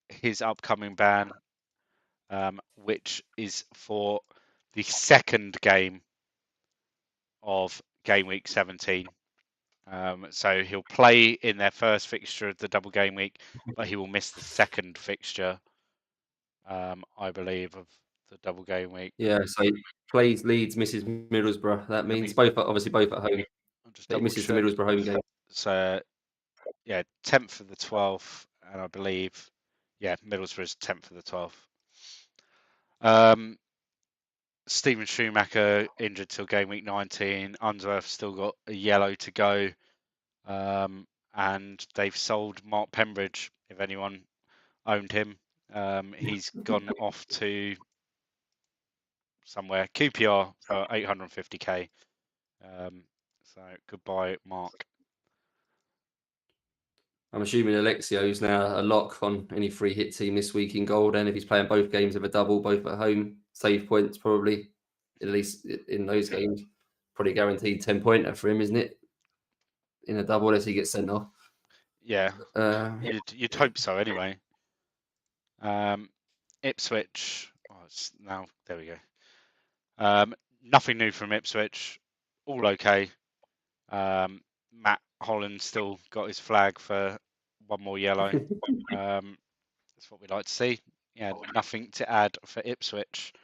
his upcoming ban, which is for the second game of game week 17. So he'll play in their first fixture of the double game week, but he will miss the second fixture, I believe, of the double game week. Yeah, so he plays Leeds, misses Middlesbrough. That means both at home. He misses the Middlesbrough home game. So yeah, 10th of the 12th, and I believe, Middlesbrough's 10th of the 12th. Steven Schumacher injured till game week 19. Unsworth still got a yellow to go. And they've sold Mark Pembridge, if anyone owned him. He's gone off to somewhere. QPR for 850k. So goodbye, Mark. I'm assuming Alexio's now a lock on any free hit team this week in gold, and if he's playing both games of a double, both at home, save points probably, at least in those games, probably guaranteed 10-pointer for him, isn't it? In a double, unless he gets sent off. Yeah, you'd hope so anyway. Ipswich. Now there we go. Nothing new from Ipswich. All okay. Matt Holland still got his flag for one more yellow. That's what we'd like to see. Yeah, nothing to add for Ipswich.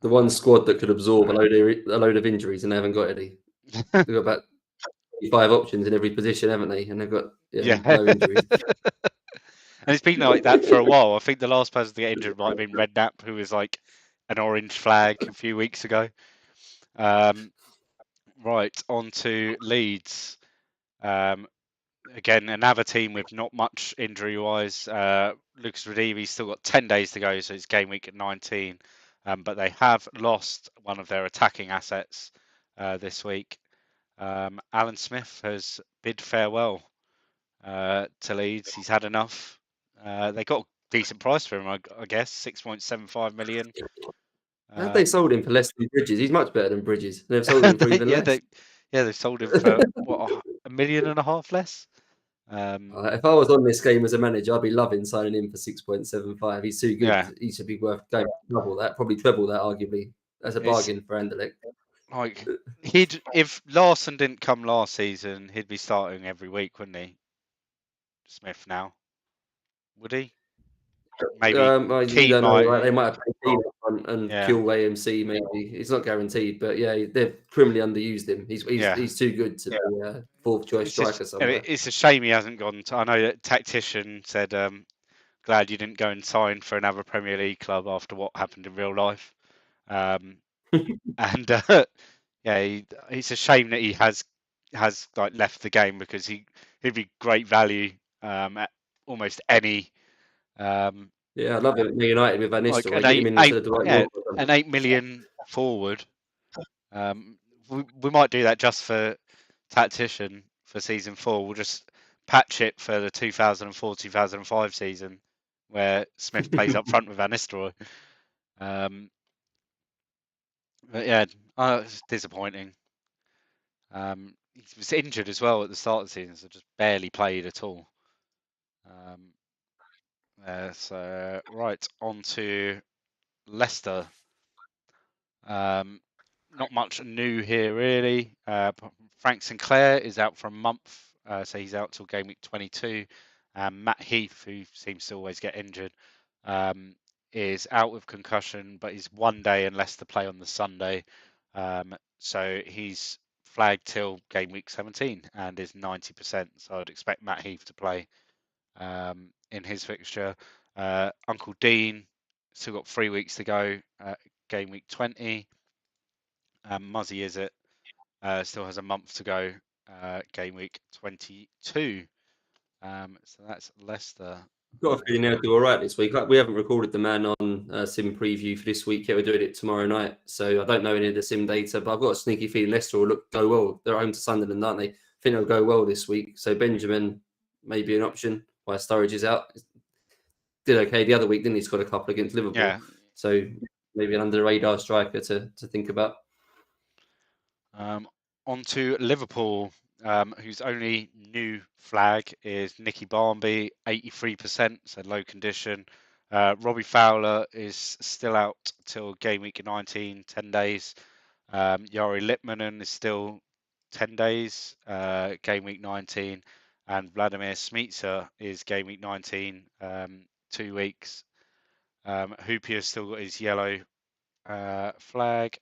The one squad that could absorb a load of injuries, and they haven't got any. They've got about 5 options in every position, haven't they? And they've got no injuries. And it's been like that for a while. I think the last person to get injured might have been Redknapp, who was like an orange flag a few weeks ago. Right, on to Leeds. Again, another team with not much injury-wise. Lucas Radivi's still got 10 days to go, so it's game week at 19. But they have lost one of their attacking assets this week. Alan Smith has bid farewell to Leeds. He's had enough. They got a decent price for him, I guess, 6.75 million. Have they sold him for less than Bridges? He's much better than Bridges. They've sold him for even less. They sold him for what, $1.5 million less. If I was on this game as a manager, I'd be loving signing him for 6.75. He's too good. Yeah. He should be worth going double that, probably treble that, arguably. That's a bargain for Anderlecht. Like if Larson didn't come last season, he'd be starting every week, wouldn't he? Smith now, would he? Maybe Keane might. Right? They might have played Keane up front and kill AMC. Maybe it's not guaranteed, but yeah, they've criminally underused him. He's too good to be fourth choice striker somewhere. It's a shame he hasn't gone. I know that Tactician said, "Glad you didn't go and sign for another Premier League club after what happened in real life." And it's a shame that he has like left the game, because he'd be great value at almost any. I love him at United with Van Nistelooy. Like an 8 million forward. We might do that just for Tactician for season 4. We'll just patch it for the 2004-2005 season, where Smith plays up front with Van Nistelooy. But yeah, it's disappointing. He was injured as well at the start of the season, so just barely played at all. So right, on to Leicester. Not much new here really. Frank Sinclair is out for a month, so he's out till game week 22. Matt Heath, who seems to always get injured, is out with concussion, but he's 1 day and Leicester play on the Sunday. So he's flagged till game week 17 and is 90%. So I'd expect Matt Heath to play in his fixture. Uncle Dean still got 3 weeks to go. Game week 20. Muzzy is it? Still has a month to go. Game week 22. So that's Leicester. I've got a feeling they'll do all right this week. We haven't recorded the man on sim preview for this week yet. We're doing it tomorrow night, so I don't know any of the sim data, but I've got a sneaky feeling Leicester will go well. They're home to Sunderland, aren't they? I think they'll go well this week. So Benjamin may be an option while Sturridge is out. Did okay the other week, didn't he? Scored a couple against Liverpool. Yeah. So maybe an under the radar striker to think about. On to Liverpool, whose only new flag is Nicky Barmby, 83%, so low condition. Robbie Fowler is still out till game week 19, 10 days. Jari Litmanen is still 10 days, game week 19. And Vladimir Smica is game week 19, 2 weeks. Hoopier's still got his yellow flag.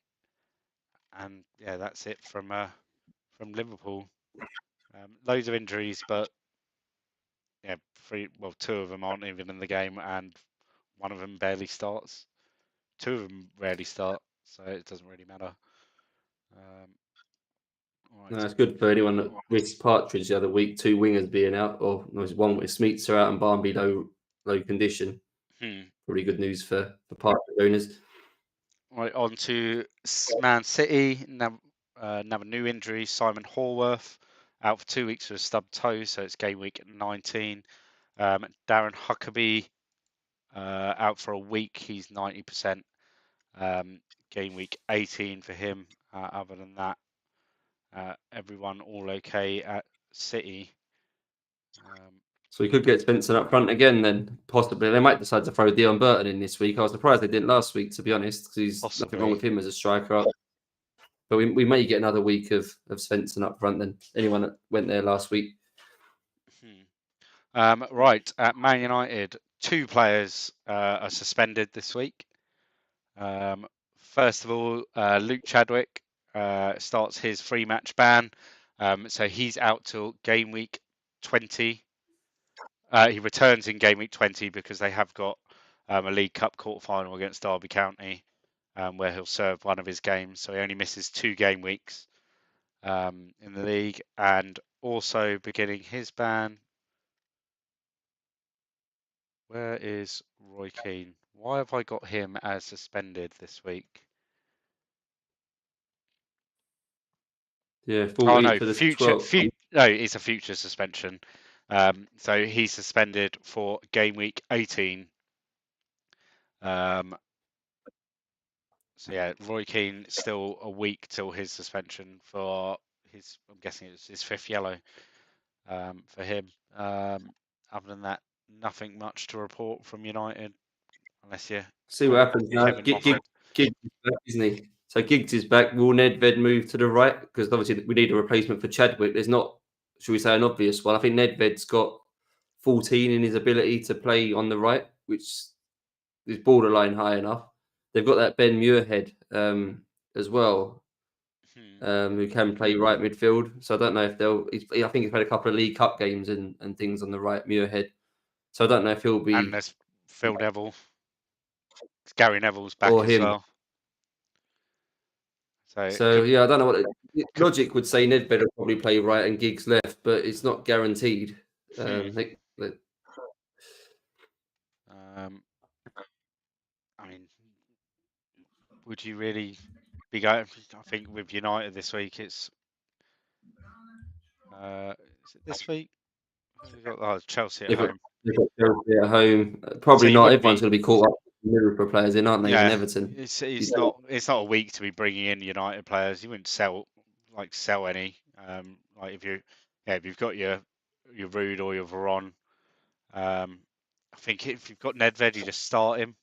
And yeah, that's it from Liverpool. Loads of injuries, but yeah, 2 of them aren't even in the game, and one of them barely starts. 2 of them rarely start, so it doesn't really matter. Right. No, it's good for anyone that risked Partridge the other week. 2 wingers being out, or there's one with Smeets out and Barmby low condition. Probably good news for Partridge owners. Right, on to Man City. Now, another new injury. Simon Horworth out for 2 weeks with a stubbed toe, so it's game week 19. Darren Huckabee out for a week. He's 90%. Game week 18 for him. Other than that, everyone all okay at City. So we could get Svensson up front again then, possibly. They might decide to throw Dion Burton in this week. I was surprised they didn't last week, to be honest, because there's nothing wrong with him as a striker. But we may get another week of Svensson up front than anyone that went there last week. Right, at Man United, 2 players are suspended this week. First of all, Luke Chadwick starts his 3-match ban. So he's out till game week 20. He returns in game week 20 because they have got a League Cup quarter-final against Derby County, where he'll serve one of his games. So he only misses 2 game weeks in the league. And also beginning his ban. Where is Roy Keane? Why have I got him as suspended this week? Yeah, oh no, for the future. No, it's a future suspension. So he's suspended for game week 18. So yeah, Roy Keane still a week till his suspension for his. I'm guessing it's his 5th yellow for him. Other than that, nothing much to report from United, unless you see what happens now. Giggs is back, isn't he? So Giggs is back. Will Nedved move to the right? Because obviously we need a replacement for Chadwick. There's not, should we say, an obvious one. I think Nedved's got 14 in his ability to play on the right, which is borderline high enough. They've got that Ben Muirhead as well, who can play right midfield. So I don't know if I think he's played a couple of League Cup games and things on the right, Muirhead. So I don't know if he'll be. And there's Phil Neville. Gary Neville's back as well. So yeah, I don't know what logic would say. Nedved will probably play right and Giggs left, but it's not guaranteed. I mean, would you really be going? I think with United this week, it's is it this week? We've got Chelsea at home. Chelsea at home. Probably not. Everyone's going to be caught up with Liverpool players in, aren't they? Yeah, in Everton. It's not a week to be bringing in United players. You wouldn't sell any. Like if you've got your Ruud or your Veron. I think if you've got Nedved, you just start him.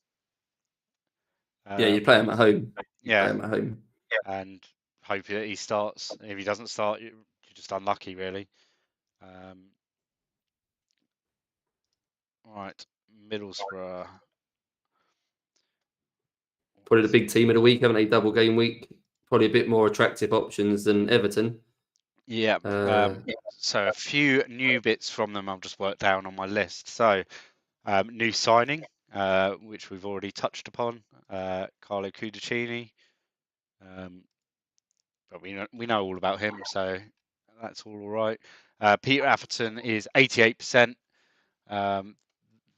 Yeah, you play him at home. Yeah, play him at home. And hope that he starts. If he doesn't start, you're just unlucky, really. Right, Middlesbrough. Probably the big team of the week, haven't they? Double game week. Probably a bit more attractive options than Everton. Yeah. So a few new bits from them I've just worked down on my list. So new signing, which we've already touched upon, Carlo Cudicini. But we know all about him, so that's all right. Peter Atherton is 88%.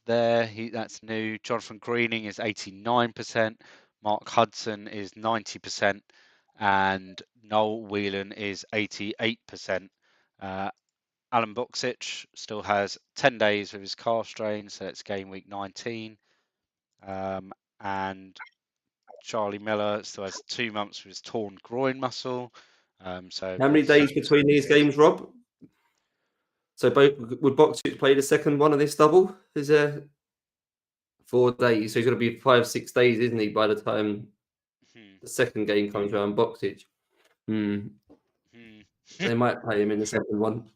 That's new. Jonathan Greening is 89%. Mark Hudson is 90%, and Noel Whelan is 88%. Alan Boksic still has 10 days with his calf strain, so it's game week 19. And Charlie Miller still has 2 months with his torn groin muscle. So how many days between these games, Rob? So would Boksic play the second one of this double? Is there 4 days? So he's going to be 5-6 days, isn't he, by the time the second game comes around? Boksic. They might play him in the second one.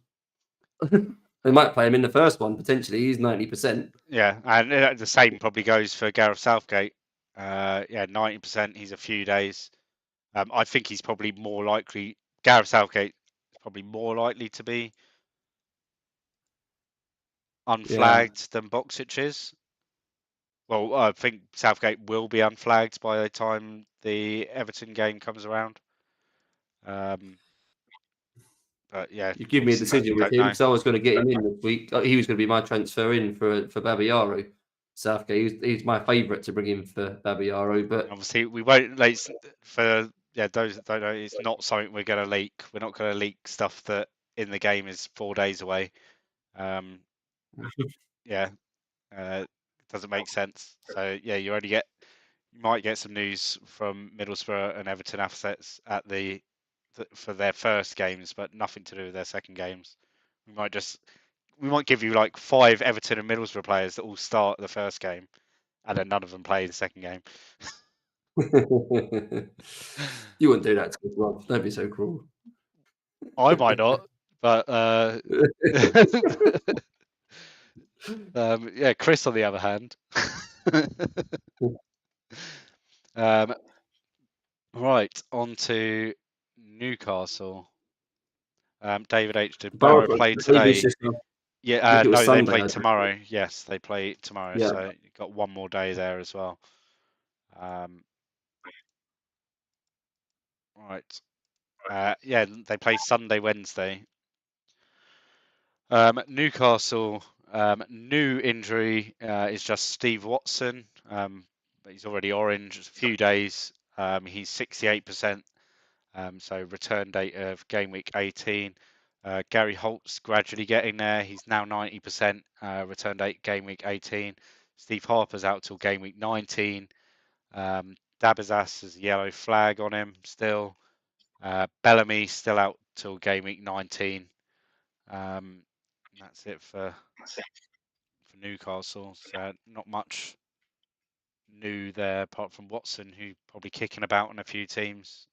They might play him in the first one, potentially. He's 90%. Yeah, and the same probably goes for Gareth Southgate. 90%. He's a few days. I think he's probably more likely. Gareth Southgate is probably more likely to be unflagged than Boksic is. Well, I think Southgate will be unflagged by the time the Everton game comes around. But yeah, you give me a decision with him because I was going to get him in this week. He was going to be my transfer in for Babayaro. Southgate. He's my favourite to bring in for Babayaro, but obviously we won't for those that don't know, it's not something we're going to leak. We're not going to leak stuff that in the game is 4 days away. Doesn't make sense. So you might get some news from Middlesbrough and Everton assets at for their first games, but nothing to do with their second games. We might give you like 5 Everton and Middlesbrough players that all start the first game, and then none of them play the second game. You wouldn't do that to me, Rob. Don't be so cruel. I might not, but Chris on the other hand. Right, on to Newcastle. David H. Did Barrow play today? Yeah, no, Sunday, they play tomorrow. Yes, they play tomorrow. Yeah. So you've got one more day there as well. Right. They play Sunday, Wednesday. Newcastle, new injury is just Steve Watson. But he's already orange. It's a few days. He's 68%. So return date of game week 18. Gary Holt's gradually getting there. He's now 90%. Return date game week 18. Steve Harper's out till game week 19. Dabazas has a yellow flag on him still. Bellamy still out till game week 19. That's it for Newcastle. So not much new there apart from Watson, who probably kicking about in a few teams.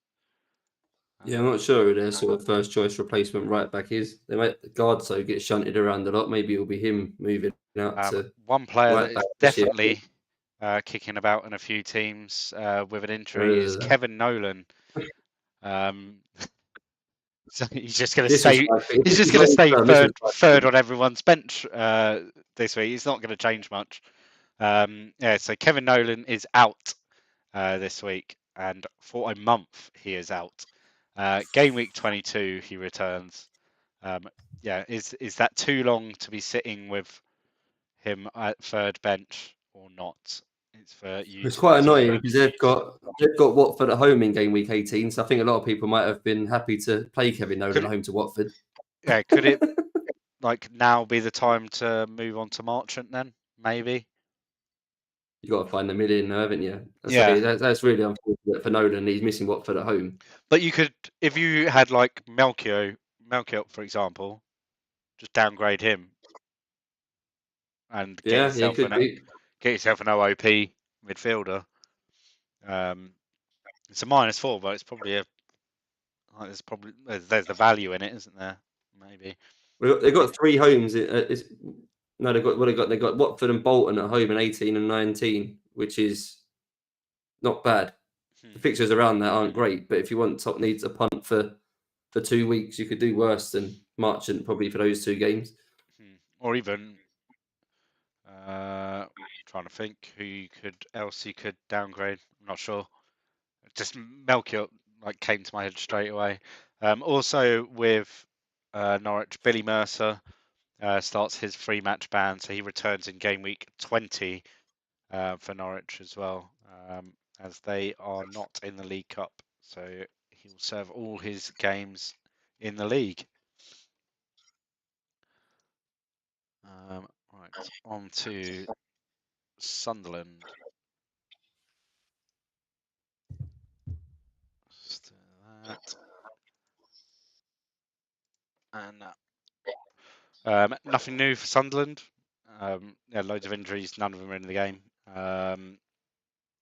Yeah, I'm not sure who their sort of first choice replacement right back is. They might Guardso get shunted around a lot. Maybe it'll be him moving out to one player right that is definitely kicking about in a few teams with an injury is Kevin Nolan. So he's just going to stay. He's just going to stay third on everyone's bench this week. He's not going to change much. So Kevin Nolan is out this week, and for a month he is out. Game week 22 he returns. Is that too long to be sitting with him at third bench or not? It's for you. It's quite annoying because they've got Watford at home in game week 18. So I think a lot of people might have been happy to play Kevin Nolan at home to Watford. Yeah, could it now be the time to move on to Marchant then? Maybe. You got to find the million, haven't you? That's really unfortunate for Nolan. He's missing Watford at home. But you could, if you had like Melchior, for example, just downgrade him and get yourself an OOP midfielder. It's a -4, but it's probably there's the value in it, isn't there? Maybe. They've got 3 homes. They've got Watford and Bolton at home in 18 and 19, which is not bad. The fixtures around that aren't great, but if you want top needs a punt for 2 weeks, you could do worse than Marchant probably for those 2 games. Or even trying to think who else you could downgrade. I'm not sure. Just Melchior came to my head straight away. Also with Norwich, Billy Mercer starts his 3-match ban, so he returns in game week 20 for Norwich as well, as they are not in the League Cup. So he will serve all his games in the league. Right, on to Sunderland. Let's do that. And nothing new for Sunderland. Loads of injuries. None of them are in the game.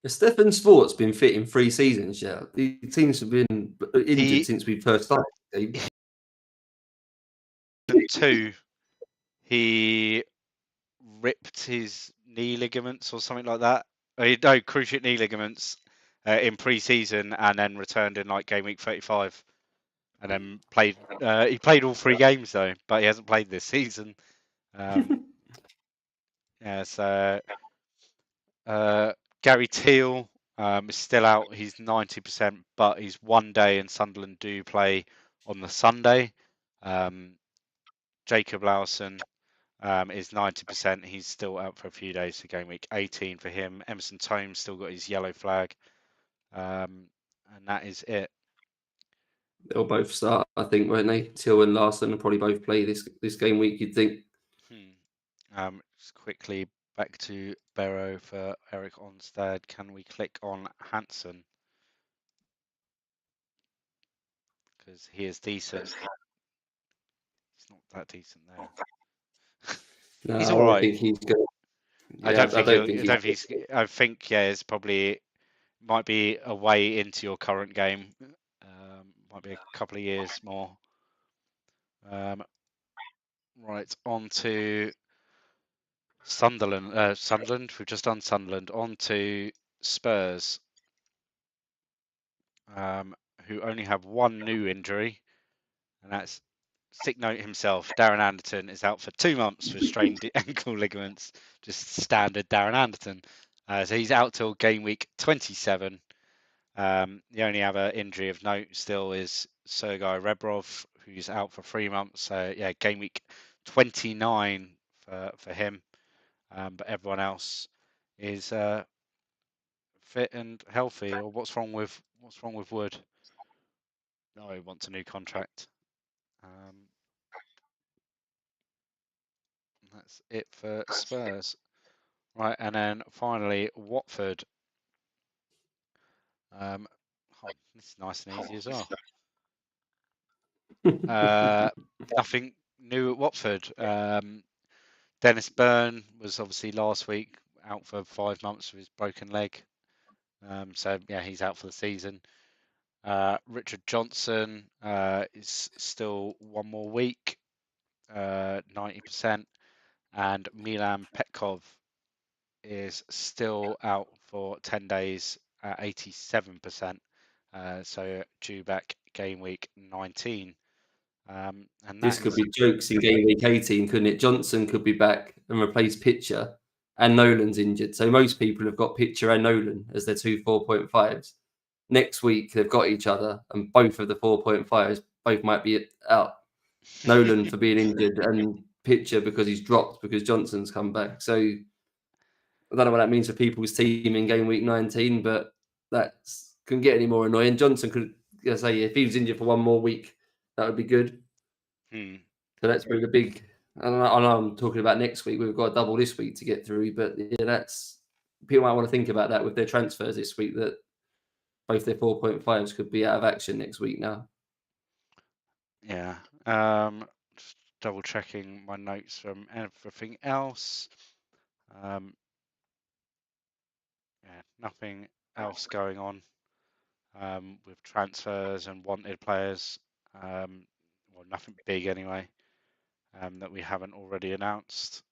Stefan Sport's been fit in 3 seasons. Yeah, the teams have been injured since we first started. 2, he ripped his knee ligaments or something like that. No, cruciate knee ligaments in pre-season, and then returned in game week 35, and then played. He played all 3 games though, but he hasn't played this season. Gary Teal is still out. He's 90%, but he's 1 day, and Sunderland do play on the Sunday. Jacob Lawson is 90%. He's still out for a few days for game week 18 for him. Emerson Tomes still got his yellow flag. And that is it. They'll both start, I think, won't they? Till and Larson will probably both play this game week, you'd think. Just quickly back to Barrow for Eric Onstad. Can we click on Hansen? Because he is decent. He's not that decent there. No, He's I all don't right. think he's going. I don't think I think it's probably might be a way into your current game. Might be a couple of years more. Right, on to Sunderland. Sunderland. We've just done Sunderland. On to Spurs, who only have one new injury, and that's sick note himself. Darren Anderton is out for 2 months with strained ankle ligaments. Just standard Darren Anderton. So he's out till game week 27. The only other injury of note still is Sergei Rebrov, who's out for 3 months. So yeah, game week 29 for him. But everyone else is fit and healthy. Or what's wrong with Wood? No, he wants a new contract. That's it for Spurs. Right, and then finally Watford. This is nice and easy as well. Nothing new at Watford. Dennis Byrne was obviously last week out for 5 months with his broken leg. So yeah, he's out for the season. Richard Johnson is still 1 more week, 90%, and Milan Petkov is still out for 10 days at 87%. So due back game week 19. And this could be jokes in game week 18, couldn't it? Johnson could be back and replace Pitcher, and Nolan's injured. So most people have got Pitcher and Nolan as their 2 4.5s. Next week, they've got each other, and both of the 4.5s both might be out. Nolan for being injured and Pitcher because he's dropped because Johnson's come back. So I don't know what that means for people's team in game week 19, but that couldn't get any more annoying. Johnson could, say, if he was injured for 1 more week, that would be good. So that's really the big. I know I'm talking about next week. We've got a double this week to get through, but yeah, that's people might want to think about that with their transfers this week. That both their 4.5s could be out of action next week now. Yeah. Just double checking my notes from everything else. Yeah, nothing else going on with transfers and wanted players. Well, nothing big anyway that we haven't already announced.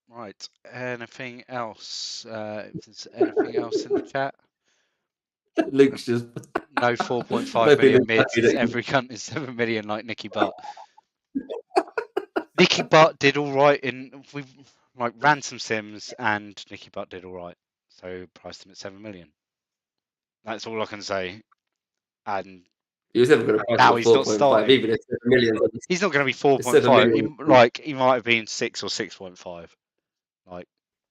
Right. Anything else? If there's anything else in the chat? Luke's just no 4.5 million mids. Every cunt is 7 million like Nicky Butt. Nicky Butt did all right we like Ransom Sims and Nicky Butt did all right. So priced him at 7 million. That's all I can say. And he was never going to price now him he's 4.5, even if 7 million. He's not going to be 4.5. He might have been 6 or 6.5. Like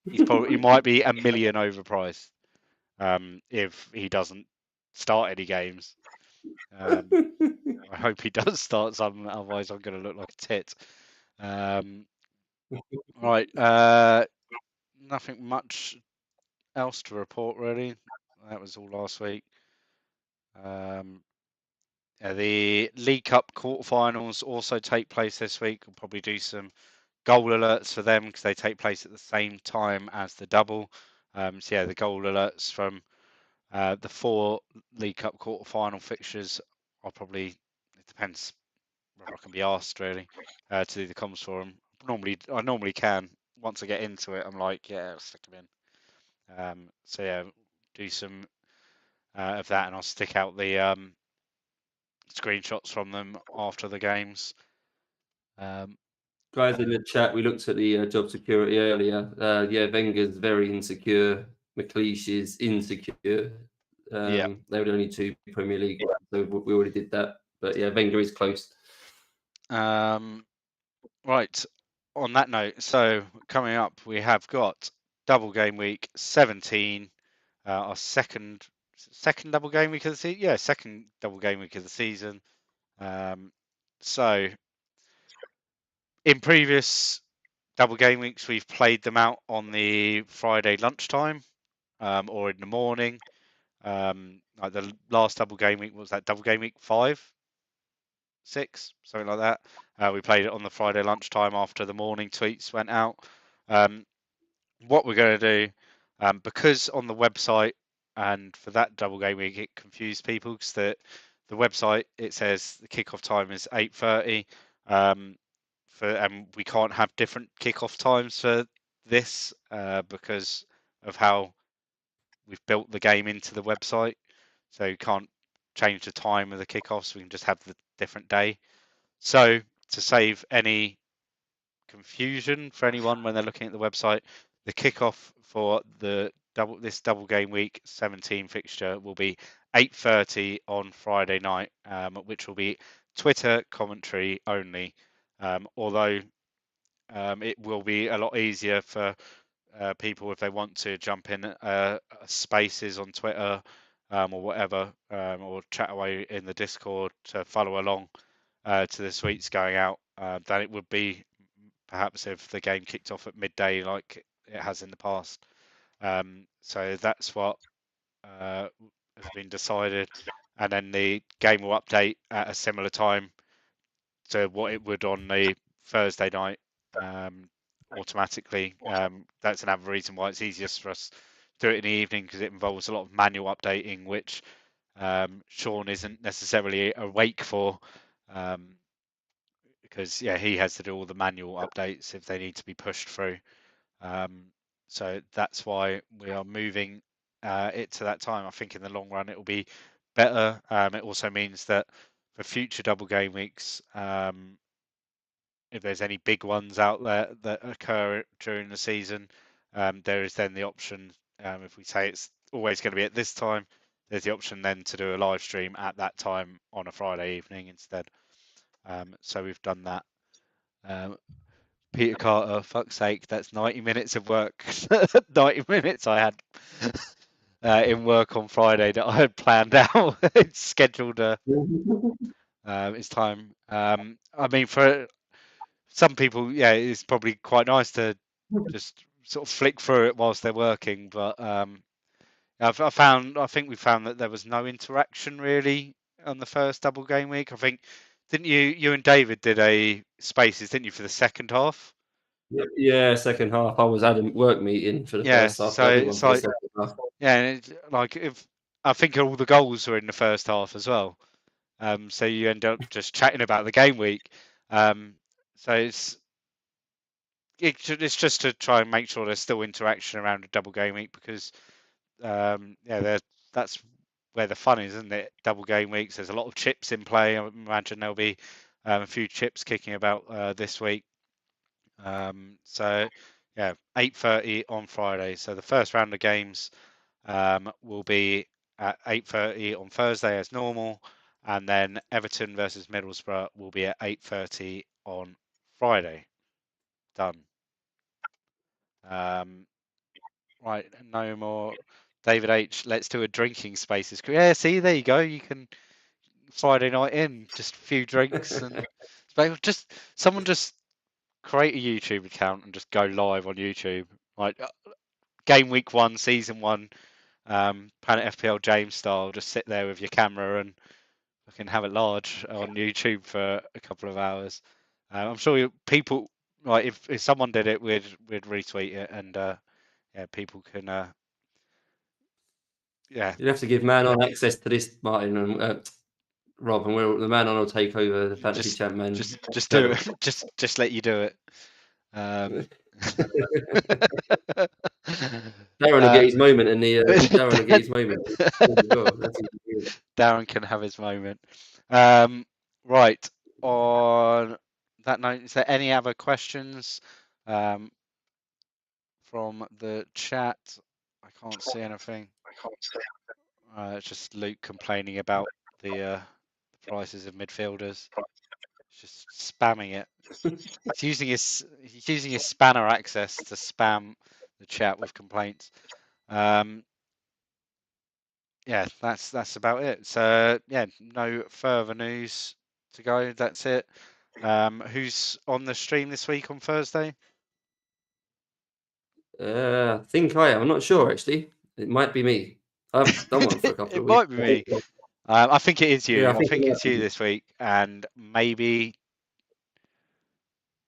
he might be a million overpriced if he doesn't start any games. I hope he does start some, otherwise I'm going to look like a tit. Right. Nothing much else to report really. That was all last week. The League Cup quarterfinals also take place this week. We'll probably do some goal alerts for them because they take place at the same time as the double. So yeah, the goal alerts from the 4 League Cup quarterfinal fixtures are probably, it depends whether I can be asked really to do the comms for them. I normally can. Once I get into it, I'm like, yeah, I'll stick them in. So yeah, do some of that, and I'll stick out the screenshots from them after the games. Guys in the chat, we looked at the job security earlier. Yeah, Wenger's very insecure. McLeish is insecure. They were the only 2 Premier League, so we already did that. But yeah, Wenger is close. Right. On that note, so coming up, we have got double game week 17, our second double game week of the season. Yeah, second double game week of the season. So in previous double game weeks, we've played them out on the Friday lunchtime or in the morning. Like the last double game week was that double game week 5, 6, something like that. We played it on the Friday lunchtime after the morning tweets went out. What we're going to do, because on the website and for that double game week, it confused people because the website, it says the kickoff time is 8:30. And we can't have different kickoff times for this because of how we've built the game into the website. So you can't change the time of the kickoffs. We can just have the different day. So to save any confusion for anyone when they're looking at the website, the kickoff for this double game week 17 fixture will be 8:30 on Friday night, which will be Twitter commentary only. Although it will be a lot easier for people if they want to jump in spaces on Twitter or whatever, or chat away in the Discord to follow along to the tweets going out than it would be perhaps if the game kicked off at midday like it has in the past. So that's what has been decided, and then the game will update at a similar time to what it would on the Thursday night automatically. That's another reason why it's easiest for us to do it in the evening, because it involves a lot of manual updating, which Sean isn't necessarily awake for. Because he has to do all the manual updates if they need to be pushed through. So that's why we are moving it to that time. I think in the long run it will be better. It also means that for future double game weeks, if there's any big ones out there that occur during the season, there is then the option, if we say it's always going to be at this time, there's the option then to do a live stream at that time on a Friday evening instead. So we've done that. Peter Carter, fuck's sake, that's 90 minutes of work. 90 minutes I had in work on Friday that I had planned out. It's scheduled. It's time. I mean, for some people, yeah, it's probably quite nice to just sort of flick through it whilst they're working. But I think we found that there was no interaction really on the first double game week. I think, didn't you and David did a spaces, didn't you, for the second half? Yeah, second half. I was at a work meeting for the first half. So I did one it's for the like, second half. yeah, and like if I think all the goals were in the first half as well. So you end up just chatting about the game week. So it's just to try and make sure there's still interaction around a double game week, because that's where the fun is, isn't it? Double game weeks. There's a lot of chips in play. I imagine there'll be a few chips kicking about this week. So yeah, 8:30 on Friday. So the first round of games will be at 8:30 on Thursday as normal, and then Everton versus Middlesbrough will be at 8:30 on Friday. Done. Right, no more David H. Let's do a drinking spaces. Yeah, see, there you go. You can Friday night in, just a few drinks and just someone just create a YouTube account and just go live on YouTube. Like game week 1, season 1, Planet FPL James style. Just sit there with your camera and can have it large on YouTube for a couple of hours. I'm sure people, like if someone did it, we'd retweet it, and yeah, people can yeah. You'd have to give man on access to this, Martin, and Rob, and the man on will take over the fantasy ChampMan. Just do it. just let you do it. Darren will get his moment in the Darren will get his moment. Darren can have his moment. Right. On that note, is there any other questions from the chat? I can't see anything. It's just Luke complaining about the prices of midfielders. Just spamming it. He's using his spanner access to spam the chat with complaints. Yeah, that's about it. So yeah, no further news to go. That's it. Who's on the stream this week on Thursday? I think I am. I'm not sure actually. It might be me. I've done one for a couple It of weeks. might be me. I think it is you. Yeah, I think it's you this week, and maybe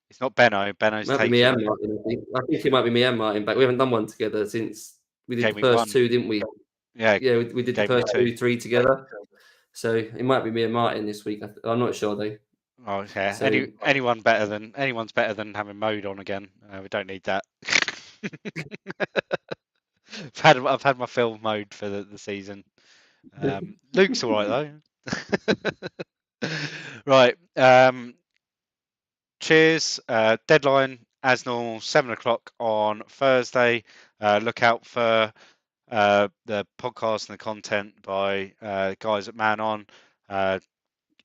it's not Benno. Benno's Might be me and taking Martin. I think it might be me and Martin. But we haven't done one together since we did the Gameweek first 1. two, didn't we? Yeah, Yeah, we did the Gameweek first 2. 3 together. So it might be me and Martin this week. I'm not sure though. Oh yeah. So Anyone's better than having mode on again. We don't need that. I've had my fill mode for the season. Luke's all right though. Right. Cheers. Deadline as normal, 7:00 on Thursday. Look out for the podcast and the content by guys at Man On,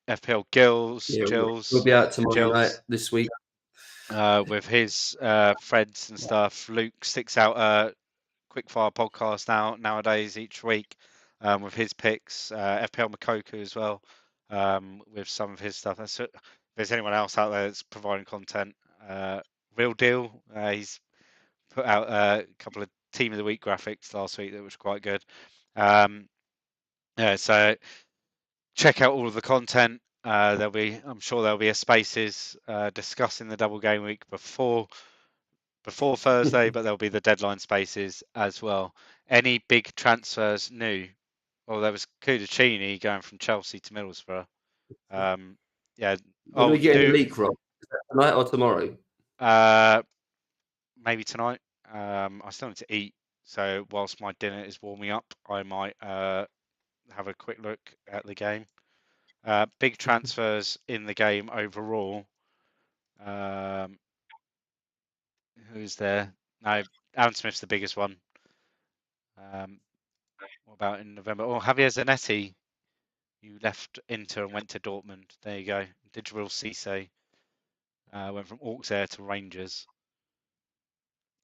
FPL Gills, we'll be out tomorrow night Jills, this week. with his threads and stuff. Luke sticks out a quickfire podcast nowadays each week with his picks. FPL Makoku as well with some of his stuff. If there's anyone else out there that's providing content, Real Deal. He's put out a couple of Team of the Week graphics last week that was quite good. Yeah, so check out all of the content. I'm sure there'll be a spaces discussing the double game week before Thursday, but there'll be the deadline spaces as well. Any big transfers new? Well, there was Kudachini going from Chelsea to Middlesbrough. Yeah. When are we getting the leak, Rob? Is that tonight or tomorrow? Maybe tonight. I still need to eat, so whilst my dinner is warming up, I might have a quick look at the game. Big transfers in the game overall. Who's there? No, Aaron Smith's the biggest one. What about in November? Oh, Javier Zanetti, you left Inter and went to Dortmund. There you go. Digital Cisse went from Auxerre to Rangers.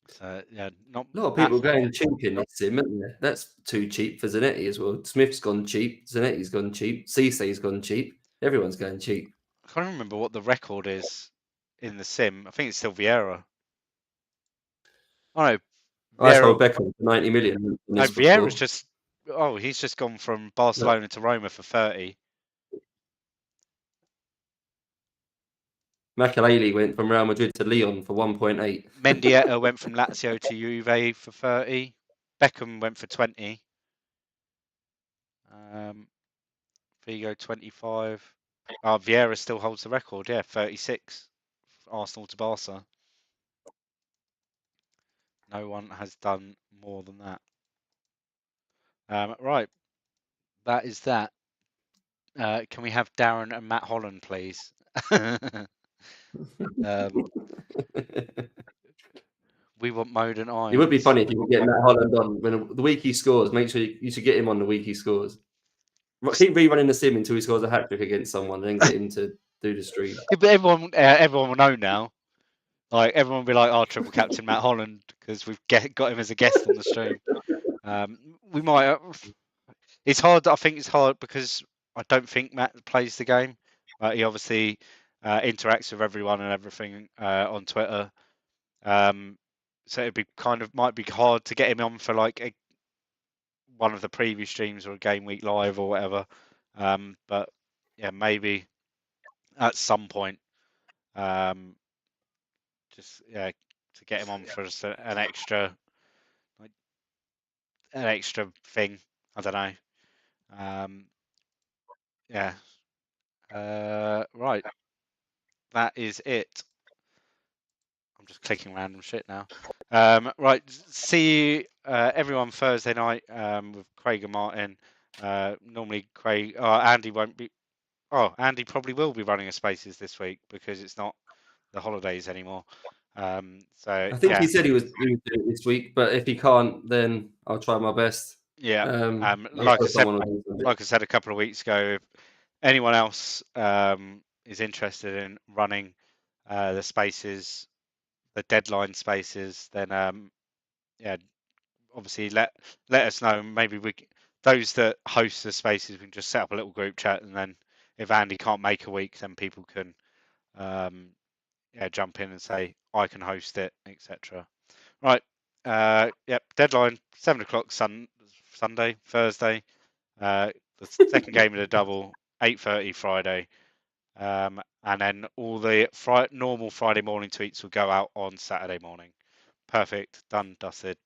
So yeah, not a lot of people going cheap in this sim, isn't there? That's too cheap for Zanetti as well. Smith's gone cheap. Zanetti's gone cheap. Cisse's gone cheap. Everyone's going cheap. I can't remember what the record is in the sim. I think it's still Vieira. Oh no, I sold Beckham for 90 million. No, Vieira's just. Oh, he's just gone from Barcelona to Roma for 30. Makelele went from Real Madrid to Lyon for 1.8. Mendieta went from Lazio to Juve for 30. Beckham went for 20. Vigo 25. Vieira still holds the record. Yeah, 36. Arsenal to Barca. No one has done more than that. Right, that is that. Can we have Darren and Matt Holland, please? We want Mode and Irons. It would be funny if you could get Matt Holland on when the week he scores. Make sure you should get him on the week he scores. Keep rerunning the sim until he scores a hat trick against someone, and then get him to do the stream. Yeah, but everyone will know now. Like everyone will be like, "Oh, triple captain Matt Holland," because we've got him as a guest on the stream. We might. It's hard. I think it's hard because I don't think Matt plays the game. He obviously interacts with everyone and everything on Twitter. So it'd be might be hard to get him on for like one of the preview streams or a game week live or whatever. But yeah, maybe at some point, just to get him on for just an extra thing. I don't know. Yeah. Right. That is it. I'm just clicking random shit now. Right. See you everyone Thursday night with Craig and Martin. Normally Craig. Andy won't be. Oh, Andy probably will be running a Spaces this week because it's not the holidays anymore. So I think he said he was doing it this week, but if he can't, then I'll try my best. Yeah. Like I said a couple of weeks ago, if anyone else is interested in running the spaces, the deadline spaces, then yeah, obviously let us know. Maybe those that host the spaces, we can just set up a little group chat, and then if Andy can't make a week, then people can jump in and say I can host it, etc. Right. Yep. Deadline 7 o'clock Sunday, Thursday. The second game of the double 8:30 Friday. And then all the normal Friday morning tweets will go out on Saturday morning. Perfect. Done. Dusted.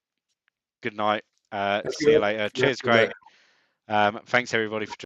Good night. See you later. Cheers, Craig. Thanks everybody for